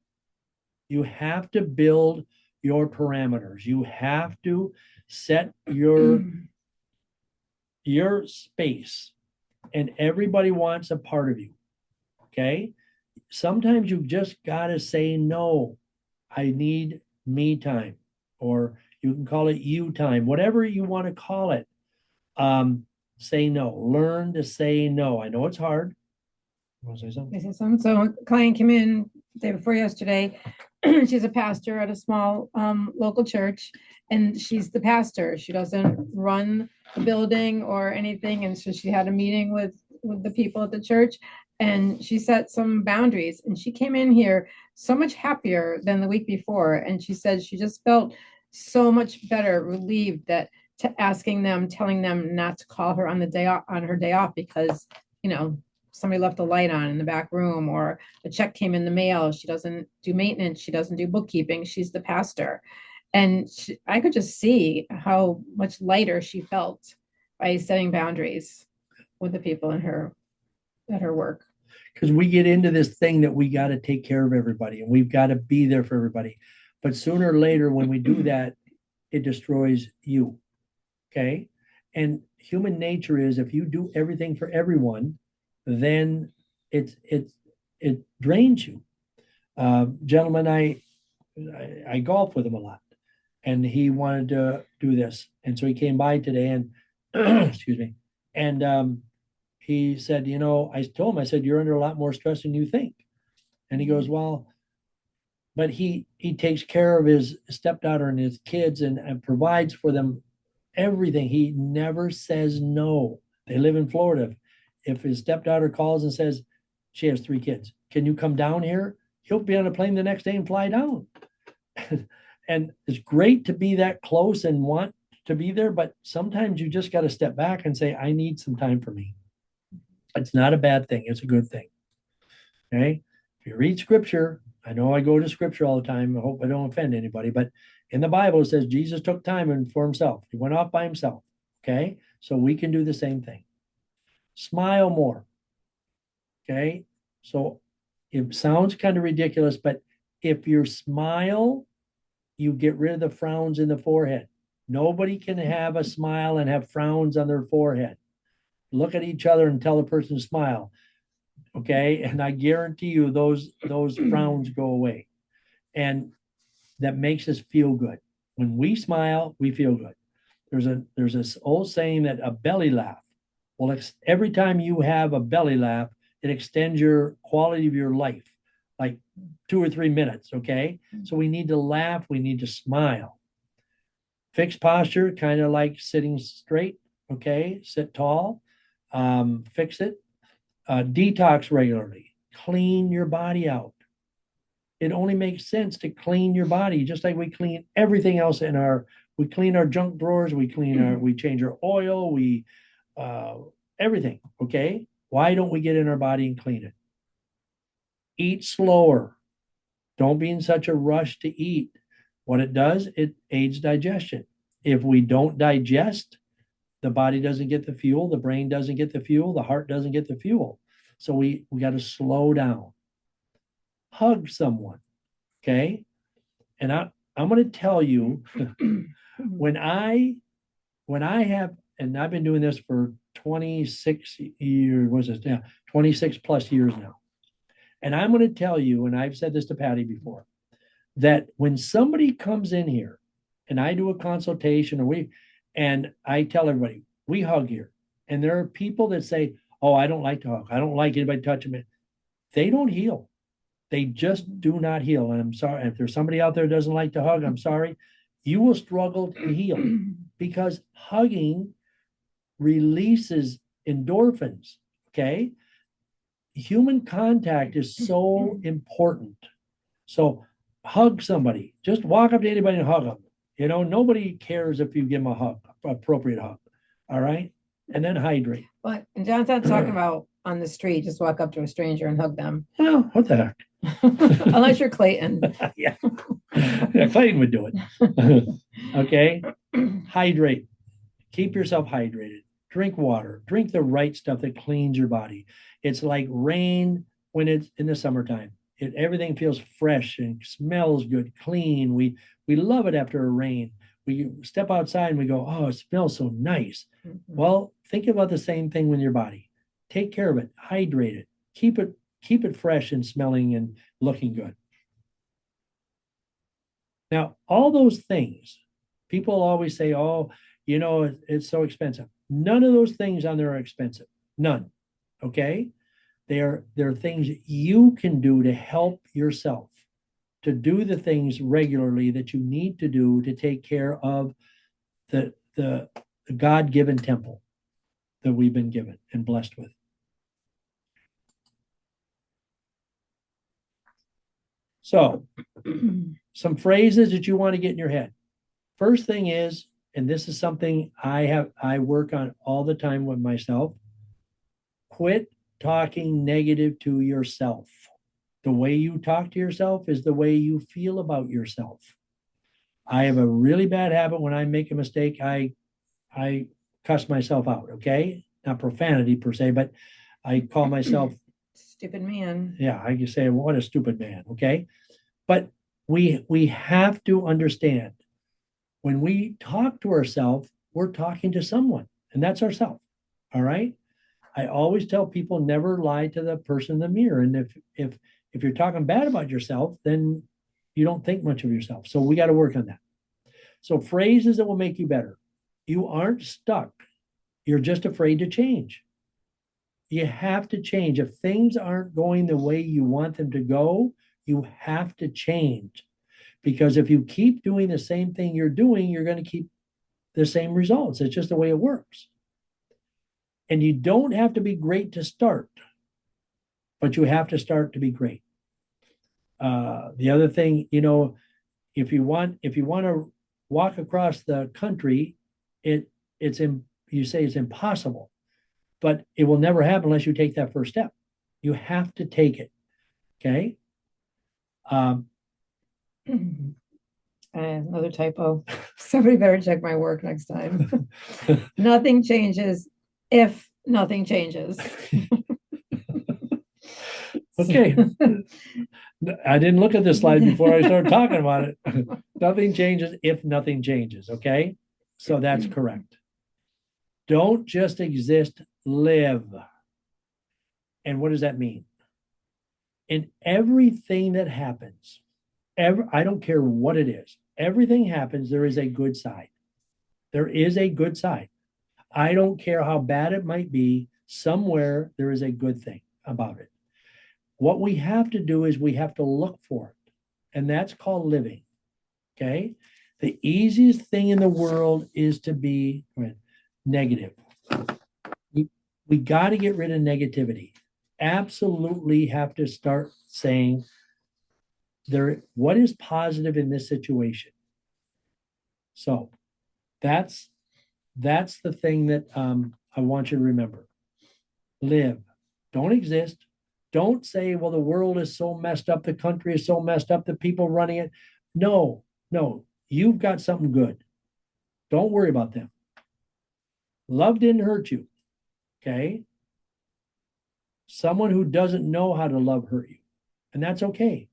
You have to build your parameters. You have to set your space, and everybody wants a part of you. Okay? Sometimes you just got to say no. I need me time, or you can call it you time, whatever you want to call it. Say no. Learn to say no. I know it's hard. You want to say something? So a client came in the day before yesterday. She's a pastor at a small local church, and she's the pastor. She doesn't run the building or anything. And so she had a meeting with the people at the church, and she set some boundaries. And she came in here so much happier than the week before. And she said she just felt so much better, relieved that telling them not to call her on her day off because somebody left the light on in the back room, or a check came in the mail. She doesn't do maintenance. She doesn't do bookkeeping. She's the pastor. And I could just see how much lighter she felt by setting boundaries with the people at her work. Because we get into this thing that we got to take care of everybody and we've got to be there for everybody. But sooner or later, when we do that, it destroys you. Okay. And human nature is if you do everything for everyone, then it drains you. Gentleman, I golf with him a lot, and he wanted to do this, and so he came by today, and excuse me, and he said, I told him, I said, you're under a lot more stress than you think, and he goes, well, but he takes care of his stepdaughter and his kids and provides for them everything. He never says no. They live in Florida. If his stepdaughter calls and says she has 3 kids, can you come down here? He'll be on a plane the next day and fly down. And it's great to be that close and want to be there, but sometimes you just got to step back and say, I need some time for me. It's not a bad thing. It's a good thing. Okay. If you read scripture, I know I go to scripture all the time. I hope I don't offend anybody, but in the Bible, it says Jesus took time for himself. He went off by himself. Okay. So we can do the same thing. Smile more. Okay. So it sounds kind of ridiculous, but if you smile, you get rid of the frowns in the forehead. Nobody can have a smile and have frowns on their forehead. Look at each other and tell the person to smile. Okay. And I guarantee you those frowns go away. And that makes us feel good. When we smile, we feel good. There's this old saying that a belly laugh, well, every time you have a belly laugh, it extends your quality of your life, like 2 or 3 minutes. Okay. So we need to laugh. We need to smile. Fixed posture, kind of like sitting straight. Okay. Sit tall. Fix it. Detox regularly. Clean your body out. It only makes sense to clean your body, just like we clean everything else we clean our junk drawers, we change our oil, everything. Okay. Why don't we get in our body and clean it? Eat slower. Don't be in such a rush to eat. What it does, it aids digestion. If we don't digest, the body doesn't get the fuel, the brain doesn't get the fuel, the heart doesn't get the fuel. So we got to slow down. Hug someone. Okay. And I'm going to tell you when I have, and I've been doing this for 26 years, what's this? Yeah, 26 plus years now. And I'm going to tell you, and I've said this to Patty before, that when somebody comes in here and I do a consultation and I tell everybody, we hug here. And there are people that say, oh, I don't like to hug. I don't like anybody touching me. They don't heal. They just do not heal. And I'm sorry, if there's somebody out there who doesn't like to hug, I'm sorry. You will struggle to heal because hugging releases endorphins. Okay. Human contact is so important. So hug somebody. Just walk up to anybody and hug them. Nobody cares if you give them a hug, appropriate hug. All right. And then hydrate. But John's not talking about on the street, just walk up to a stranger and hug them. Well, what the heck? Unless you're Clayton. Yeah. Clayton would do it. Okay. Hydrate. Keep yourself hydrated. Drink water. Drink the right stuff that cleans your body. It's like rain when it's in the summertime. Everything feels fresh and smells good, clean. We love it after a rain. We step outside and we go, oh, it smells so nice. Mm-hmm. Well, think about the same thing with your body. Take care of it. Hydrate it. Keep it fresh and smelling and looking good. Now, all those things, people always say, oh, it's so expensive. None of those things on there are expensive. None. Okay? They're things you can do to help yourself, to do the things regularly that you need to do to take care of the God-given temple that we've been given and blessed with. So, some phrases that you want to get in your head. First thing is, and this is something I work on all the time with myself, quit talking negative to yourself. The way you talk to yourself is the way you feel about yourself. I have a really bad habit when I make a mistake, I cuss myself out, okay? Not profanity per se, but I call myself stupid man. Yeah, I can say, what a stupid man, okay? But we have to understand when we talk to ourselves, we're talking to someone, and that's ourselves. All right. I always tell people never lie to the person in the mirror. And if you're talking bad about yourself, then you don't think much of yourself. So we got to work on that. So phrases that will make you better. You aren't stuck. You're just afraid to change. You have to change. If things aren't going the way you want them to go, you have to change. Because if you keep doing the same thing you're doing, you're going to keep the same results. It's just the way it works. And you don't have to be great to start, but you have to start to be great. The other thing, if you want to walk across the country, you say it's impossible, but it will never happen unless you take that first step. You have to take it. Okay. Another typo. Somebody better check my work next time. Nothing changes if nothing changes. Okay. I didn't look at this slide before I started talking about it. Nothing changes if nothing changes, okay? So that's correct. Don't just exist, live. And what does that mean? In everything that happens, I don't care what it is, everything happens, there is a good side. There is a good side. I don't care how bad it might be, somewhere there is a good thing about it. What we have to do is we have to look for it, and that's called living. Okay. The easiest thing in the world is to be negative. We got to get rid of negativity. Absolutely have to start saying what is positive in this situation. So that's the thing that I want you to remember. Live. Don't exist. Don't say, well, the world is so messed up, the country is so messed up, the people running it. No, you've got something good. Don't worry about them. Love didn't hurt you. Okay. Someone who doesn't know how to love hurt you. And that's okay.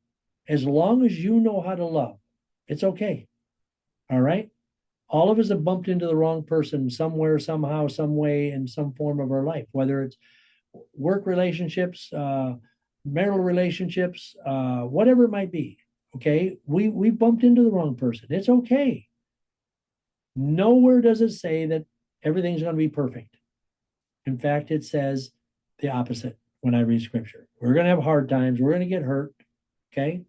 As long as you know how to love, it's okay. All right. All of us have bumped into the wrong person somewhere, somehow, some way, in some form of our life, whether it's work relationships, marital relationships, whatever it might be. Okay. We bumped into the wrong person. It's okay. Nowhere does it say that everything's going to be perfect. In fact, it says the opposite when I read scripture. We're going to have hard times. We're going to get hurt. Okay.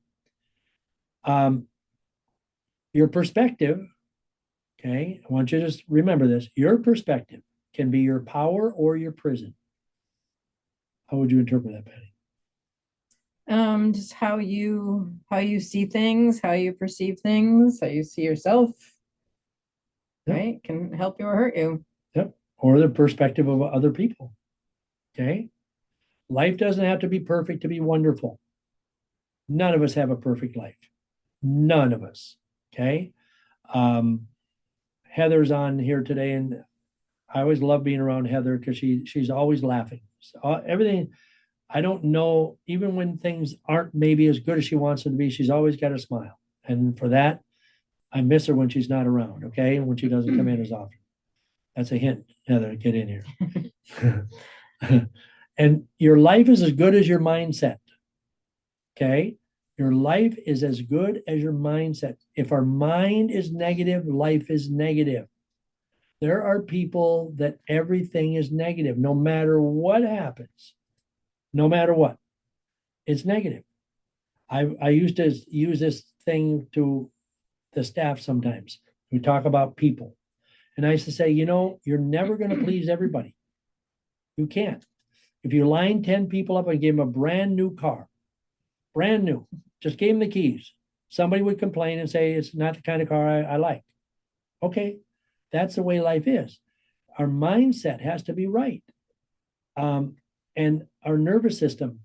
Your perspective, okay, I want you to just remember this. Your perspective can be your power or your prison. How would you interpret that, Patty? Just how you see things, how you perceive things, how you see yourself, Yep. right? Can help you or hurt you. Yep. Or the perspective of other people. Okay. Life doesn't have to be perfect to be wonderful. None of us have a perfect life. None of us. Okay. Heather's on here today, and I always love being around Heather because she's always laughing. So, everything, I don't know, even when things aren't maybe as good as she wants them to be, she's always got a smile. And for that, I miss her when she's not around, okay? And when she doesn't come in as often. That's a hint, Heather, get in here. And your life is as good as your mindset, okay? Your life is as good as your mindset. If our mind is negative, life is negative. There are people that everything is negative, no matter what happens, no matter what, it's negative. I used to use this thing to the staff sometimes. We talk about people. And I used to say, you're never going to please everybody. You can't. If you line 10 people up and gave them a brand new car, brand new, just gave them the keys, somebody would complain and say, it's not the kind of car I like. Okay, that's the way life is. Our mindset has to be right. And our nervous system,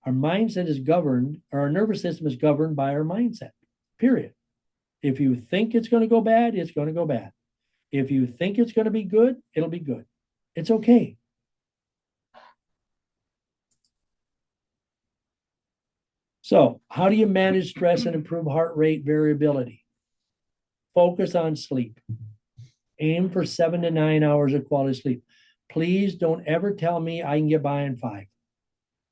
our mindset is governed, or our nervous system is governed by our mindset, period. If you think it's going to go bad, it's going to go bad. If you think it's going to be good, it'll be good. It's okay. So, how do you manage stress and improve heart rate variability? Focus on sleep. Aim for 7 to 9 hours of quality sleep. Please don't ever tell me I can get by in 5.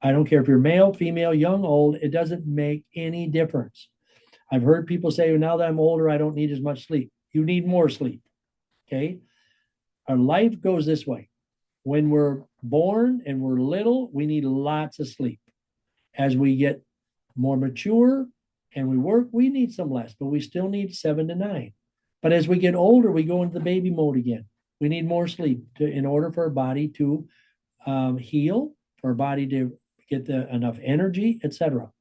I don't care if you're male, female, young, old, it doesn't make any difference. I've heard people say, well, now that I'm older, I don't need as much sleep. You need more sleep. Okay. Our life goes this way. When we're born and we're little, we need lots of sleep. As we get more mature and we work, we need some less, but we still need 7 to 9. But as we get older, we go into the baby mode again. We need more sleep in order for our body to heal, for our body to get enough energy, etc.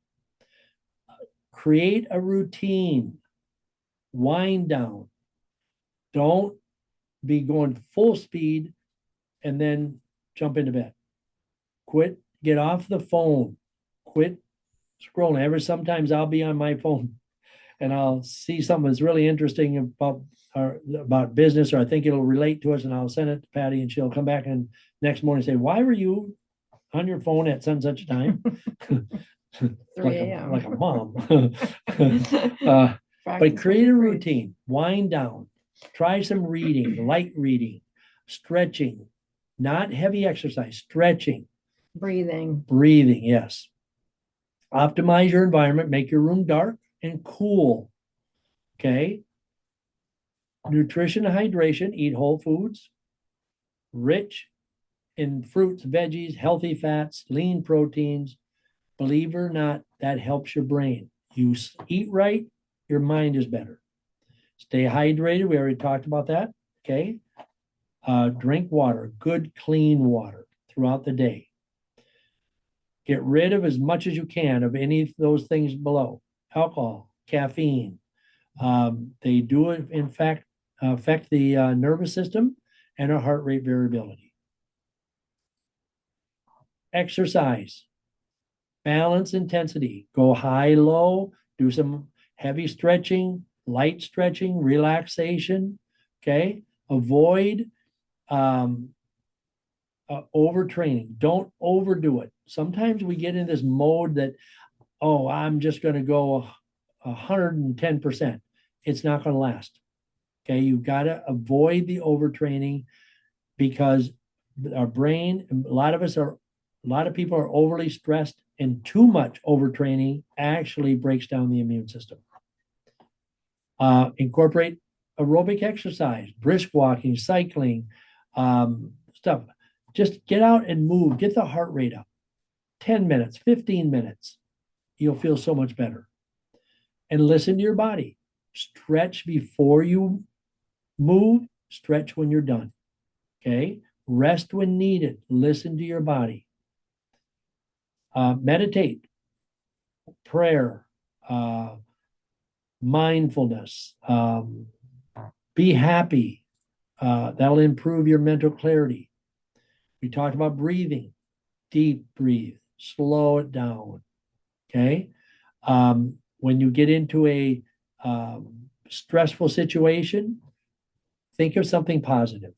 Create a routine. Wind down. Don't be going full speed and then jump into bed. Get off the phone. Quit scrolling. Sometimes I'll be on my phone and I'll see something that's really interesting about business, or I think it'll relate to us, and I'll send it to Patty, and she'll come back and next morning say, why were you on your phone at such a time. 3 a.m. Like a mom. But Practice create what a you preach. routine, wind down, try some reading, light reading, stretching, not heavy exercise, stretching, Breathing. breathing, yes. Optimize your environment, make your room dark and cool. Okay. Nutrition and hydration, eat whole foods, rich in fruits, veggies, healthy fats, lean proteins. Believe it or not, that helps your brain. You eat right, your mind is better. Stay hydrated. We already talked about that. Okay. Drink water, good, clean water throughout the day. Get rid of as much as you can of any of those things below: alcohol, caffeine. They do, in fact, affect the nervous system and our heart rate variability. Exercise, balance intensity, go high, low, do some heavy stretching, light stretching, relaxation. Okay. Avoid overtraining. Don't overdo it. Sometimes we get in this mode that, oh, I'm just going to go 110%. It's not going to last. Okay. You've got to avoid the overtraining, because our brain, a lot of people are overly stressed, and too much overtraining actually breaks down the immune system. Incorporate aerobic exercise, brisk walking, cycling, stuff. Just get out and move, get the heart rate up. 10 minutes, 15 minutes, you'll feel so much better. And listen to your body. Stretch before you move, stretch when you're done. Okay. Rest when needed. Listen to your body. Meditate, prayer, mindfulness, be happy. That'll improve your mental clarity. We talked about breathing. Deep breathe, slow it down. Okay. When you get into a stressful situation, think of something positive.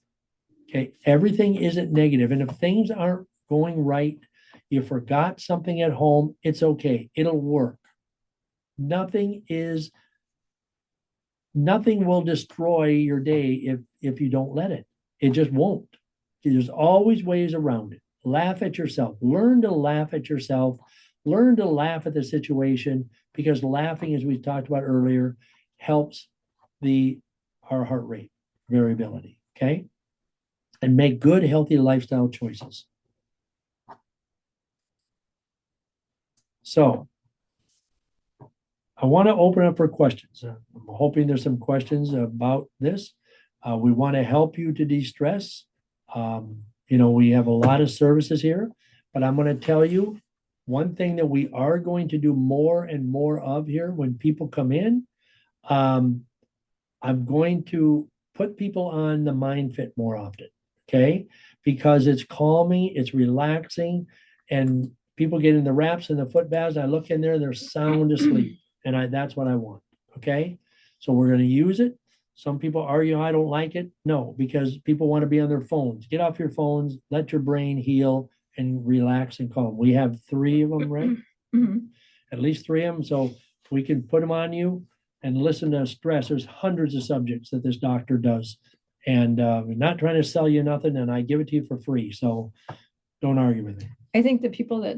Okay. Everything isn't negative. And if things aren't going right, you forgot something at home, it's okay. It'll work. Nothing will destroy your day if you don't let it. It just won't. There's always ways around it. Laugh at yourself. Learn to laugh at yourself. Learn to laugh at the situation, because laughing, as we talked about earlier, helps our heart rate variability. Okay. And make good, healthy lifestyle choices. So I want to open up for questions. I'm hoping there's some questions about this. We want to help you to de-stress. We have a lot of services here, but I'm going to tell you one thing that we are going to do more and more of here when people come in. I'm going to put people on the MindFit more often. Okay. Because it's calming, it's relaxing, and people get in the wraps and the foot baths. I look in there, they're sound asleep. And that's what I want. Okay. So we're going to use it. Some people argue, I don't like it. No, because people want to be on their phones. Get off your phones, let your brain heal and relax and calm. We have 3 of them, right? Mm-hmm. At least 3 of them. So we can put them on you and listen to stress. There's hundreds of subjects that this doctor does. And we're not trying to sell you nothing, and I give it to you for free. So don't argue with me. I think the people that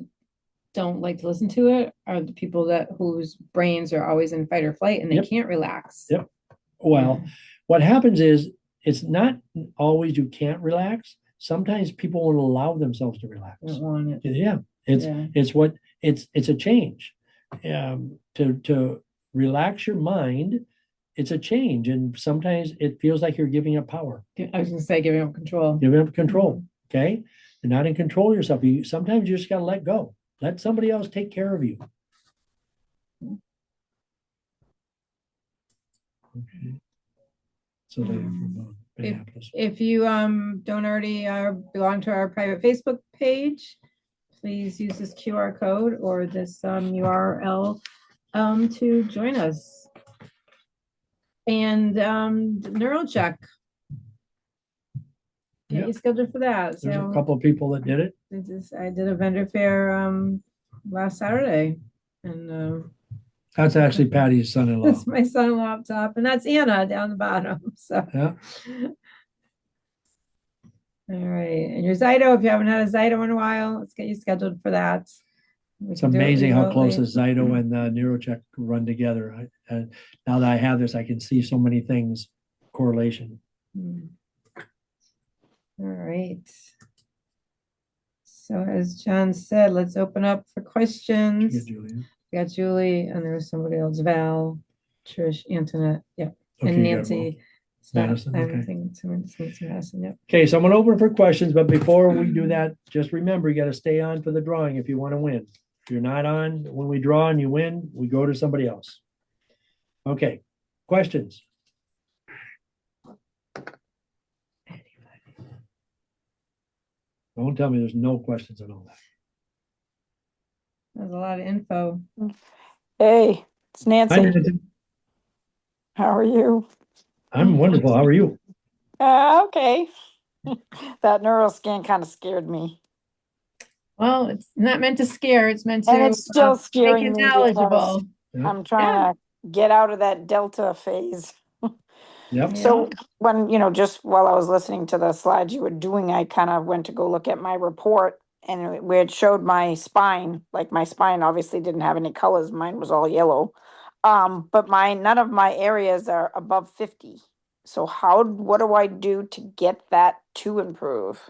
don't like to listen to it are the people whose brains are always in fight or flight, and they Yep. can't relax. Yep. Well, what happens is, it's not always you can't relax. Sometimes people won't allow themselves to relax. Don't want it. Yeah. It's a change. To relax your mind, it's a change. And sometimes it feels like you're giving up power. I was going to say giving up control. Giving up control. Okay. You're not in control of yourself. Sometimes you just got to let go. Let somebody else take care of you. Okay. So if you don't already belong to our private Facebook page, please use this QR code or this URL to join us. And NeuroCheck. get Yeah. you scheduled for that. There's a So couple of people that did it. I did a vendor fair last Saturday, and That's actually Patty's son-in-law. that's my son-in-law up top, and that's Anna down the bottom. So Yeah. all right, and your Zyto, if you haven't had a Zyto in a while, let's get you scheduled for that. We It's can do it amazing how close remotely. the Zyto and NeuroCheck run together. And now that I have this, I can see so many things, correlation. All right. So as John said, let's open up for questions. Yeah, Julia. We got Julie, and there was somebody else, Val, Trish, Antoinette, yep, Okay, and you got them all. Nancy. Scott, Madison, I'm okay. thinking someone just needs Madison, yep. Okay, so I'm gonna open for questions, but before we do that, just remember, you gotta stay on for the drawing if you want to win. If you're not on, when we draw and you win, we go to somebody else. Okay, questions? Don't tell me there's no questions on all that. There's a lot of info. Hey, it's Hi, Nancy. Nancy. How are you? I'm wonderful. How are you? Okay. That neural scan kind of scared me. Well, it's not meant to scare, it's meant And to it's still make scaring you me because knowledgeable. Yeah. I'm trying to get out of that delta phase. Yep. So when, just while I was listening to the slides you were doing, I kind of went to go look at my report and where it showed my spine, like my spine obviously didn't have any colors. Mine was all yellow. But none of my areas are above 50. So what do I do to get that to improve?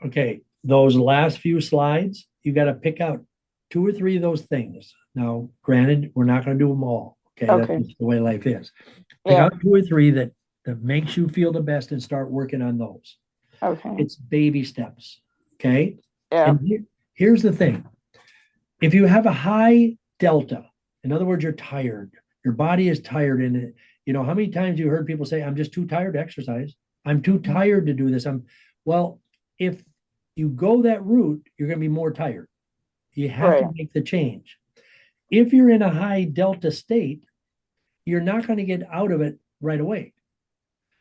Okay, those last few slides, you got to pick out 2 or 3 of those things. Now, granted, we're not going to do them all. Okay, Okay. that's just the way life is. Pick Yeah. out 2 or 3 that makes you feel the best and start working on those. Okay. It's baby steps. Okay. Yeah. And here's the thing. If you have a high delta, in other words, you're tired, your body is tired in it. You know, how many times you heard people say, I'm just too tired to exercise. I'm too tired to do this. Well, if you go that route, you're going to be more tired. You have to Right. make the change. If you're in a high delta state, you're not going to get out of it right away.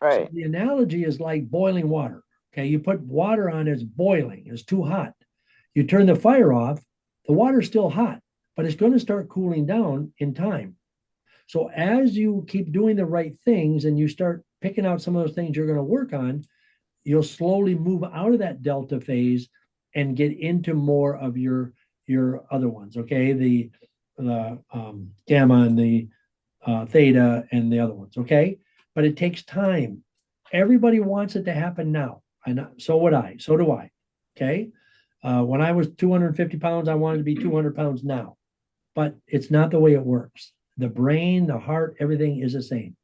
So Right. the analogy is like boiling water. Okay, you put water on, it's boiling, it's too hot. You turn the fire off, the water's still hot, but it's going to start cooling down in time. So as you keep doing the right things and you start picking out some of those things you're going to work on, you'll slowly move out of that delta phase and get into more of your other ones. Okay, the gamma and the theta and the other ones. Okay, but it takes time. Everybody wants it to happen now, and so would I. So do I. Okay, when I was 250 pounds, I wanted to be 200 pounds now, but it's not the way it works. The brain, the heart, everything is the same.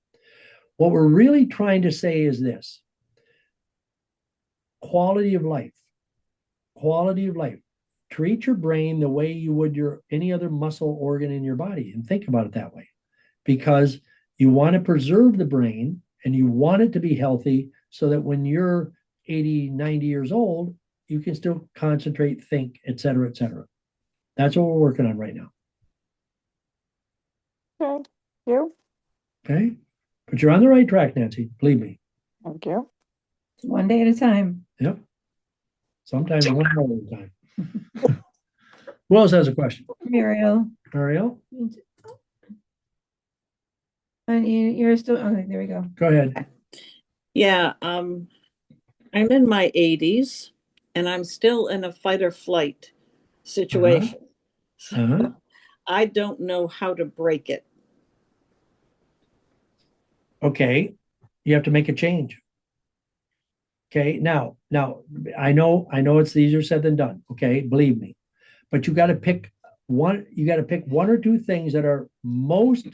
What we're really trying to say is this: quality of life. Quality of life. Treat your brain the way you would any other muscle organ in your body, and think about it that way, because you want to preserve the brain and you want it to be healthy so that when you're 80, 90 years old, you can still concentrate, think, et cetera, et cetera. That's what we're working on right now. Okay. You? Okay. But you're on the right track, Nancy. Believe me. Thank you. One day at a time. Yep. Sometimes one hour at a time. Who else has a question? Muriel. Ariel, And you're still, okay, there we go. go ahead. Yeah, I'm in my 80s and I'm still in a fight or flight situation. Uh-huh. I don't know how to break it. Okay. You have to make a change. Okay. Now, I know it's easier said than done. Okay. Believe me. But you got to pick one or two things that are most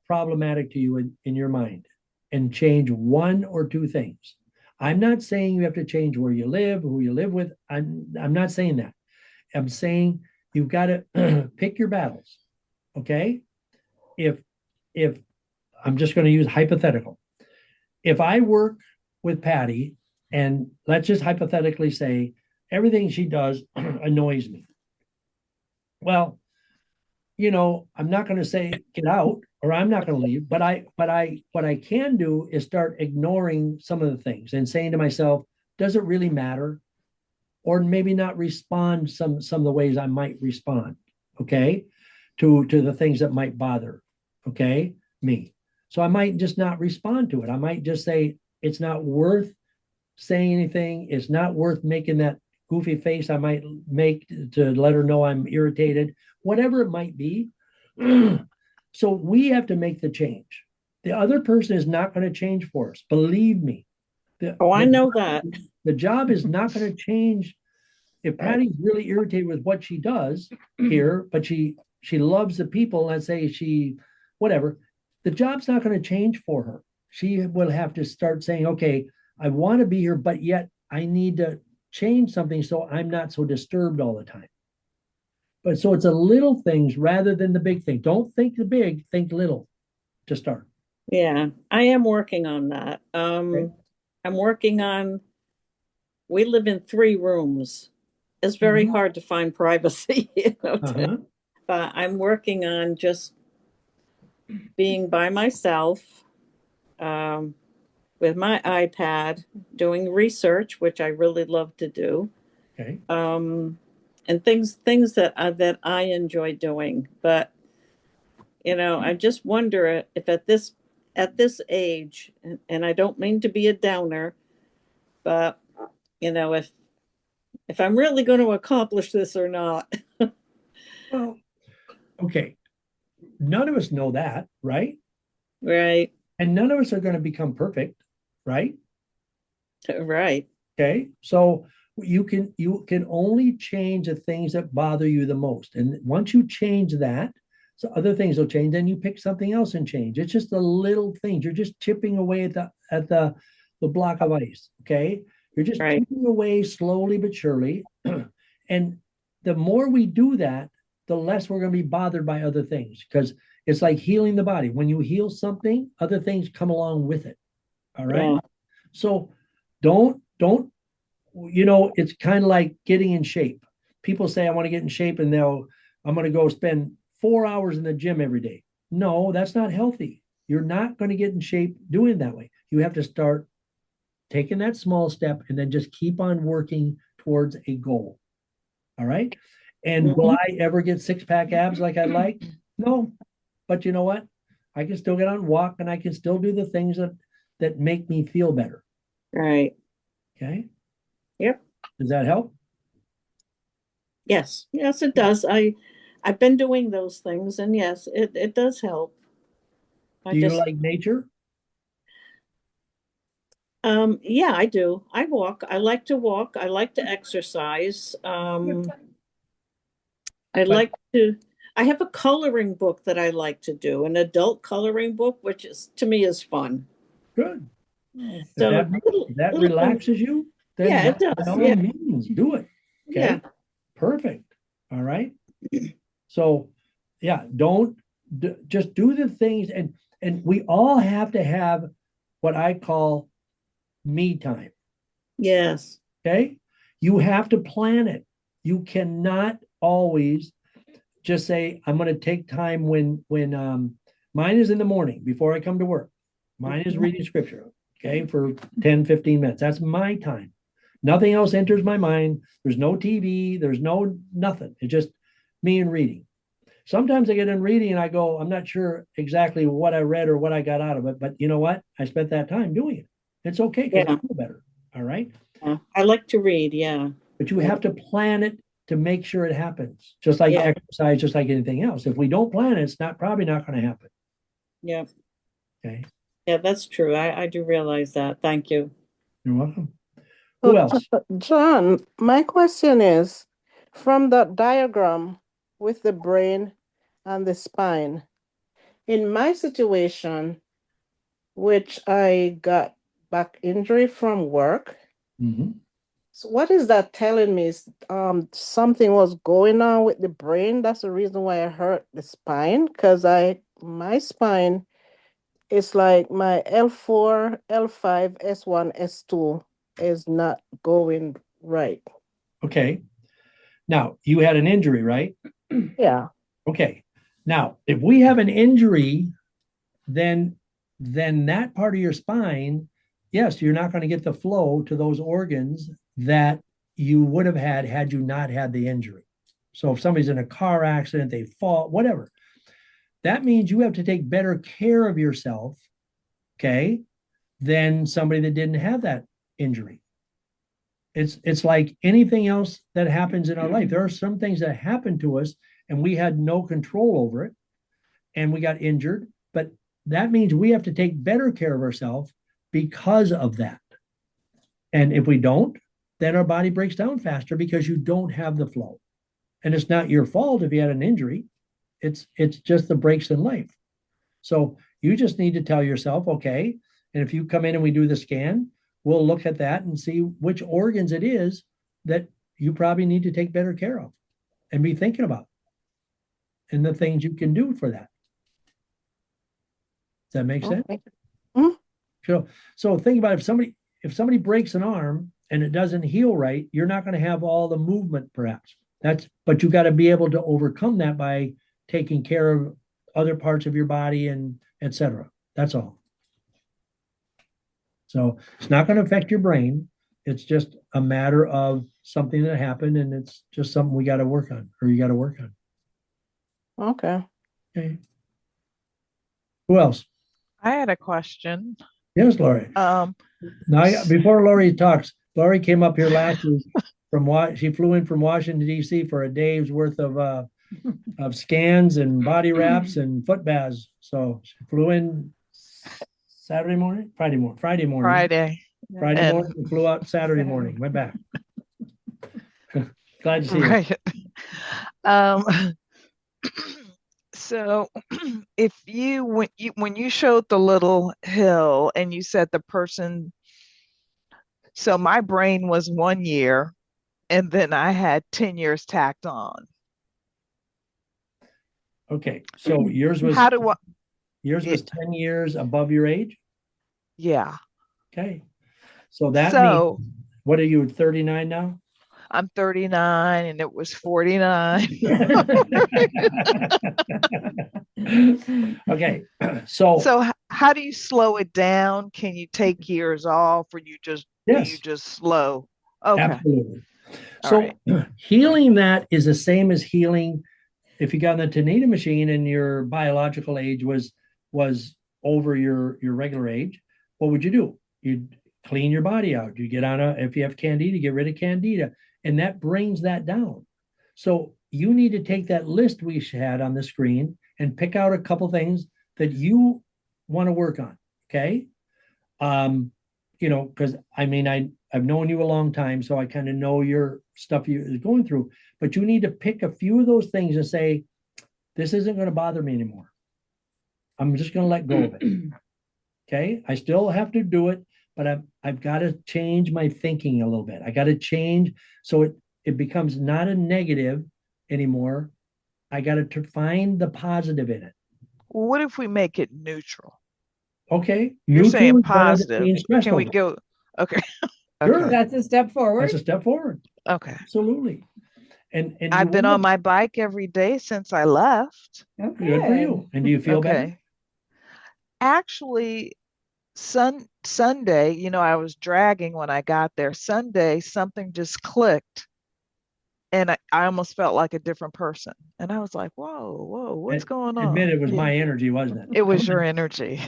problematic to you in your mind, and change one or two things. I'm not saying you have to change where you live, who you live with. I'm not saying that. I'm saying you've got to pick your battles. Okay. If I'm just going to use hypothetical. If I work with Patty, and let's just hypothetically say everything she does annoys me. Well, I'm not going to say get out. or I'm not going to leave. But what I can do is start ignoring some of the things and saying to myself, does it really matter? Or maybe not respond some of the ways I might respond, okay, to the things that might bother, okay, me. So I might just not respond to it. I might just say it's not worth saying anything. It's not worth making that goofy face I might make to let her know I'm irritated, whatever it might be. So we have to make the change. The other person is not going to change for us. Believe me. Oh, I know that. The job is not going to change. If Patty's really irritated with what she does here, but she loves the people, let's say she, whatever, the job's not going to change for her. She will have to start saying, okay, I want to be here, but yet I need to change something so I'm not so disturbed all the time. But so it's a little things rather than the big thing. Don't think the big, think little to start. Yeah, I am working on that. Okay. I'm working on, we live in 3 rooms. It's very Mhm. hard to find privacy, Uh-huh. but I'm working on just being by myself, um, with my iPad, doing research, which I really love to do, Okay. and things that I enjoy doing. But I just wonder if at this age, and I don't mean to be a downer, but if I'm really going to accomplish this or not. Well, okay. None of us know that, right? Right, And none of us are going to become perfect, right? right, Okay. So you can only change the things that bother you the most. And once you change that, so other things will change. Then you pick something else and change. It's just the little things. You're just chipping away at the block of ice. Okay. You're just right. chipping away slowly but surely. And the more we do that, the less we're going to be bothered by other things because it's like healing the body. When you heal something, other things come along with it. All right. Yeah, So don't it's kind of like getting in shape. People say I want to get in shape and I'm going to go spend 4 hours in the gym every day. No, that's not healthy. You're not going to get in shape doing it that way. You have to start taking that small step and then just keep on working towards a goal. All right. And will mhm, I ever get 6-pack abs like I'd like? No. But you know what? I can still get on walk and I can still do the things that make me feel better. right. Okay. Yep. Does that help? Yes, yes, it does. I've been doing those things, and yes, it does help. I Do you just like nature? Yeah, I do. I walk. I like to walk. I like to exercise. I But like to I have a coloring book that I like to do, an adult coloring book, which is to me is fun. good. Well, if So that little things. relaxes you, then Yeah, it by does. all Yeah, means, do it. yeah, Okay. Perfect. All right. So, yeah, don't just do the things and we all have to have what I call me time. yes. Okay. You have to plan it. You cannot always just say, I'm going to take time when mine is in the morning before I come to work. Mine is reading scripture, okay, for 10, 15 minutes. That's my time. Nothing else enters my mind. There's no TV, there's no nothing. It's just me and reading. Sometimes I get in reading and I go, I'm not sure exactly what I read or what I got out of it, but you know what? I spent that time doing it. It's okay because I Yeah, feel better. All right. yeah. I like to read. Yeah, But you yeah, have to plan it to make sure it happens, just like yeah, exercise, just like anything else. If we don't plan it, it's probably not going to happen. yeah. Okay. Yeah, that's true. I do realize that. Thank you. You're welcome. So, Who else? John, my question is from the diagram with the brain and the spine, in my situation, which I got back injury from work, Mhm. so what is that telling me? Is something was going on with the brain? That's the reason why I hurt the spine, because my spine is like my L4, L5, S1, S2 is not going right. Okay. Now, you had an injury, right? Yeah. Okay. Now, if we have an injury then that part of your spine, yes, you're not going to get the flow to those organs that you would have had you not had the injury. So if somebody's in a car accident, they fall, whatever, that means you have to take better care of yourself, okay, than somebody that didn't have that injury. It's like anything else that happens in our life. There are some things that happen to us and we had no control over it and we got injured, but that means we have to take better care of ourselves because of that. And if we don't, then our body breaks down faster because you don't have the flow. And it's not your fault if you had an injury. It's just the breaks in life. So you just need to tell yourself, okay, and if you come in and we do the scan, we'll look at that and see which organs it is that you probably need to take better care of and be thinking about and the things you can do for that. Does that make sense? Okay. So think about if somebody breaks an arm and it doesn't heal right, you're not going to have all the movement perhaps. But you got to be able to overcome that by taking care of other parts of your body and etc. That's all. So it's not going to affect your brain. It's just a matter of something that happened and it's just something we got to work on or you got to work on. Okay. Okay. Who else? I had a question. Yes, Lori. Um, Now, before Lori talks, Lori came up here last week she flew in from Washington, D.C. for a day's worth of scans and body wraps and foot baths. So she flew in Friday morning. Friday. Friday And- morning and flew out Saturday morning. Went back. Glad to see you. Right. Um, so if when you showed the little hill and you said the person, so my brain was 1 year and then I had 10 years tacked on. Okay, so yours was How do I, 10 years above your age. yeah. Okay, so that So means what are you 39 now? I'm 39 and it was 49. Okay, so So how do you slow it down? Can you take years off or you just yes, slow? Okay. absolutely. All So right. healing that is the same as healing if you got on the Tanita machine and your biological age was over your regular age. What would you do? You'd clean your body out. You get on if you have candida, get rid of candida, and that brings that down. So you need to take that list we had on the screen and pick out a couple things that you want to work on. Okay. Because I mean, I've known you a long time, so I kind of know your stuff you're going through, but you need to pick a few of those things and say, this isn't going to bother me anymore. I'm just going to let go of it. Okay. I still have to do it, but I've got to change my thinking a little bit. I got to change so it becomes not a negative anymore. I got to find the positive in it. What if we make it neutral? Okay. You're Neutral saying is better than positive. being stressed Can we over it. go? Okay. Sure. Okay. That's a step forward. That's a step forward. Okay. Absolutely. And I've been on my bike every day since I left. Okay. good for you. And do you feel better? Okay. Actually, Sunday, I was dragging when I got there. Sunday, something just clicked. And I almost felt like a different person. And I was like, whoa, what's going on? Admit it was Yeah. my energy, wasn't it? It was your energy.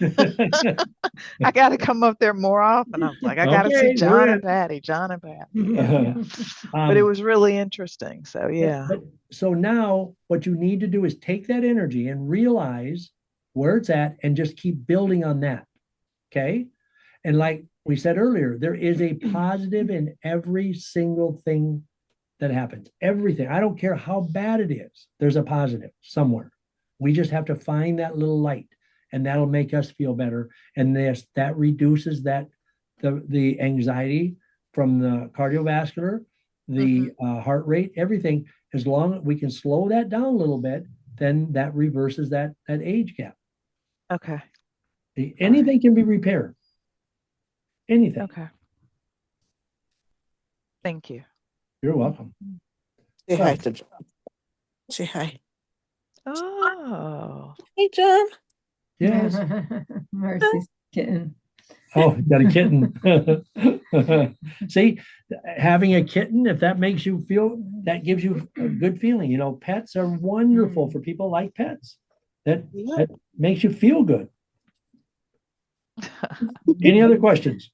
I got to come up there more often. I was like, I got to Okay, see we're John in. and Patty, John and Patty. But But it was really interesting. So yeah. So now what you need to do is take that energy and realize where it's at and just keep building on that. Okay. And like we said earlier, there is a positive in every single thing that happens. Everything. I don't care how bad it is. There's a positive somewhere. We just have to find that little light and that'll make us feel better. And that reduces the anxiety from the cardiovascular, the heart rate, everything. As long as we can slow that down a little bit, then that reverses that age gap. Okay. Anything can be repaired. Anything. Okay. Thank you. You're welcome. Say hi to John. Say hi. Oh, Hey, John. Yes. Marcy's kitten. Oh, you got a kitten. See, having a kitten, if that makes you feel, that gives you a good feeling. You know, pets are wonderful for people like pets. That makes you feel good. Any other questions?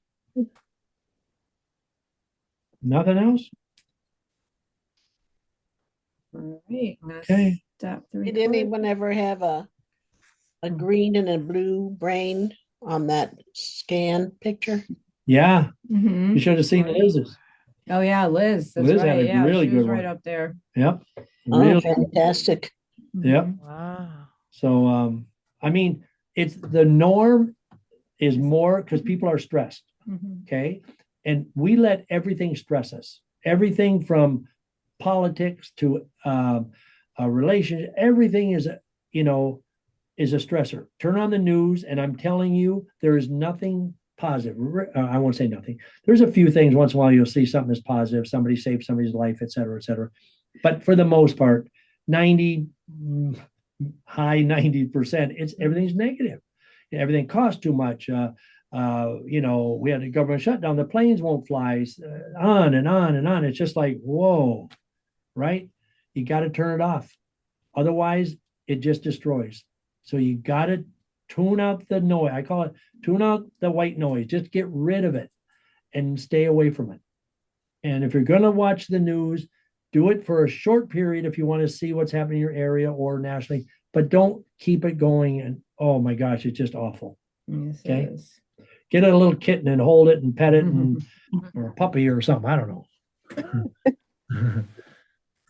Nothing else? All right. I'm gonna Okay. Stop the Did record. anyone ever have a green and a blue brain on that scan picture? Yeah, Mhm. you should have seen Liz's. Oh yeah, Liz. That's Liz had right. a Yeah, really she was good right one. up there. Yep. Oh, Really. fantastic. Yep. Mhm. Wow. So, I mean, it's the norm is more because people are stressed. Mhm. Okay. And we let everything stress us. Everything from politics to a relationship, everything is, is a stressor. Turn on the news, and I'm telling you, there is nothing positive. I won't say nothing. There's a few things once in a while you'll see something that's positive, somebody saved somebody's life, et cetera, et cetera. But for the most part, 90, high 90%, it's everything's negative. Everything costs too much. We had a government shutdown, the planes won't fly, on and on and on. It's just like, whoa, right? You got to turn it off. Otherwise, it just destroys. So you got to tune out the noise. I call it tune out the white noise. Just get rid of it and stay away from it. And if you're going to watch the news, do it for a short period if you want to see what's happening in your area or nationally, but don't keep it going. And oh my gosh, it's just awful. Yes, Okay. it is. Get a little kitten and hold it and pet it and, or a puppy or something. I don't know.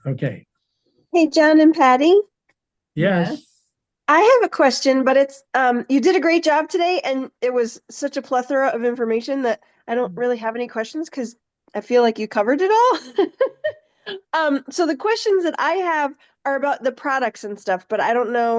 Okay. Hey, John and Patty, Yes. I have a question, but it's you did a great job today, and it was such a plethora of information that I don't really have any questions because I feel like you covered it all. So the questions that I have are about the products and stuff, but I don't know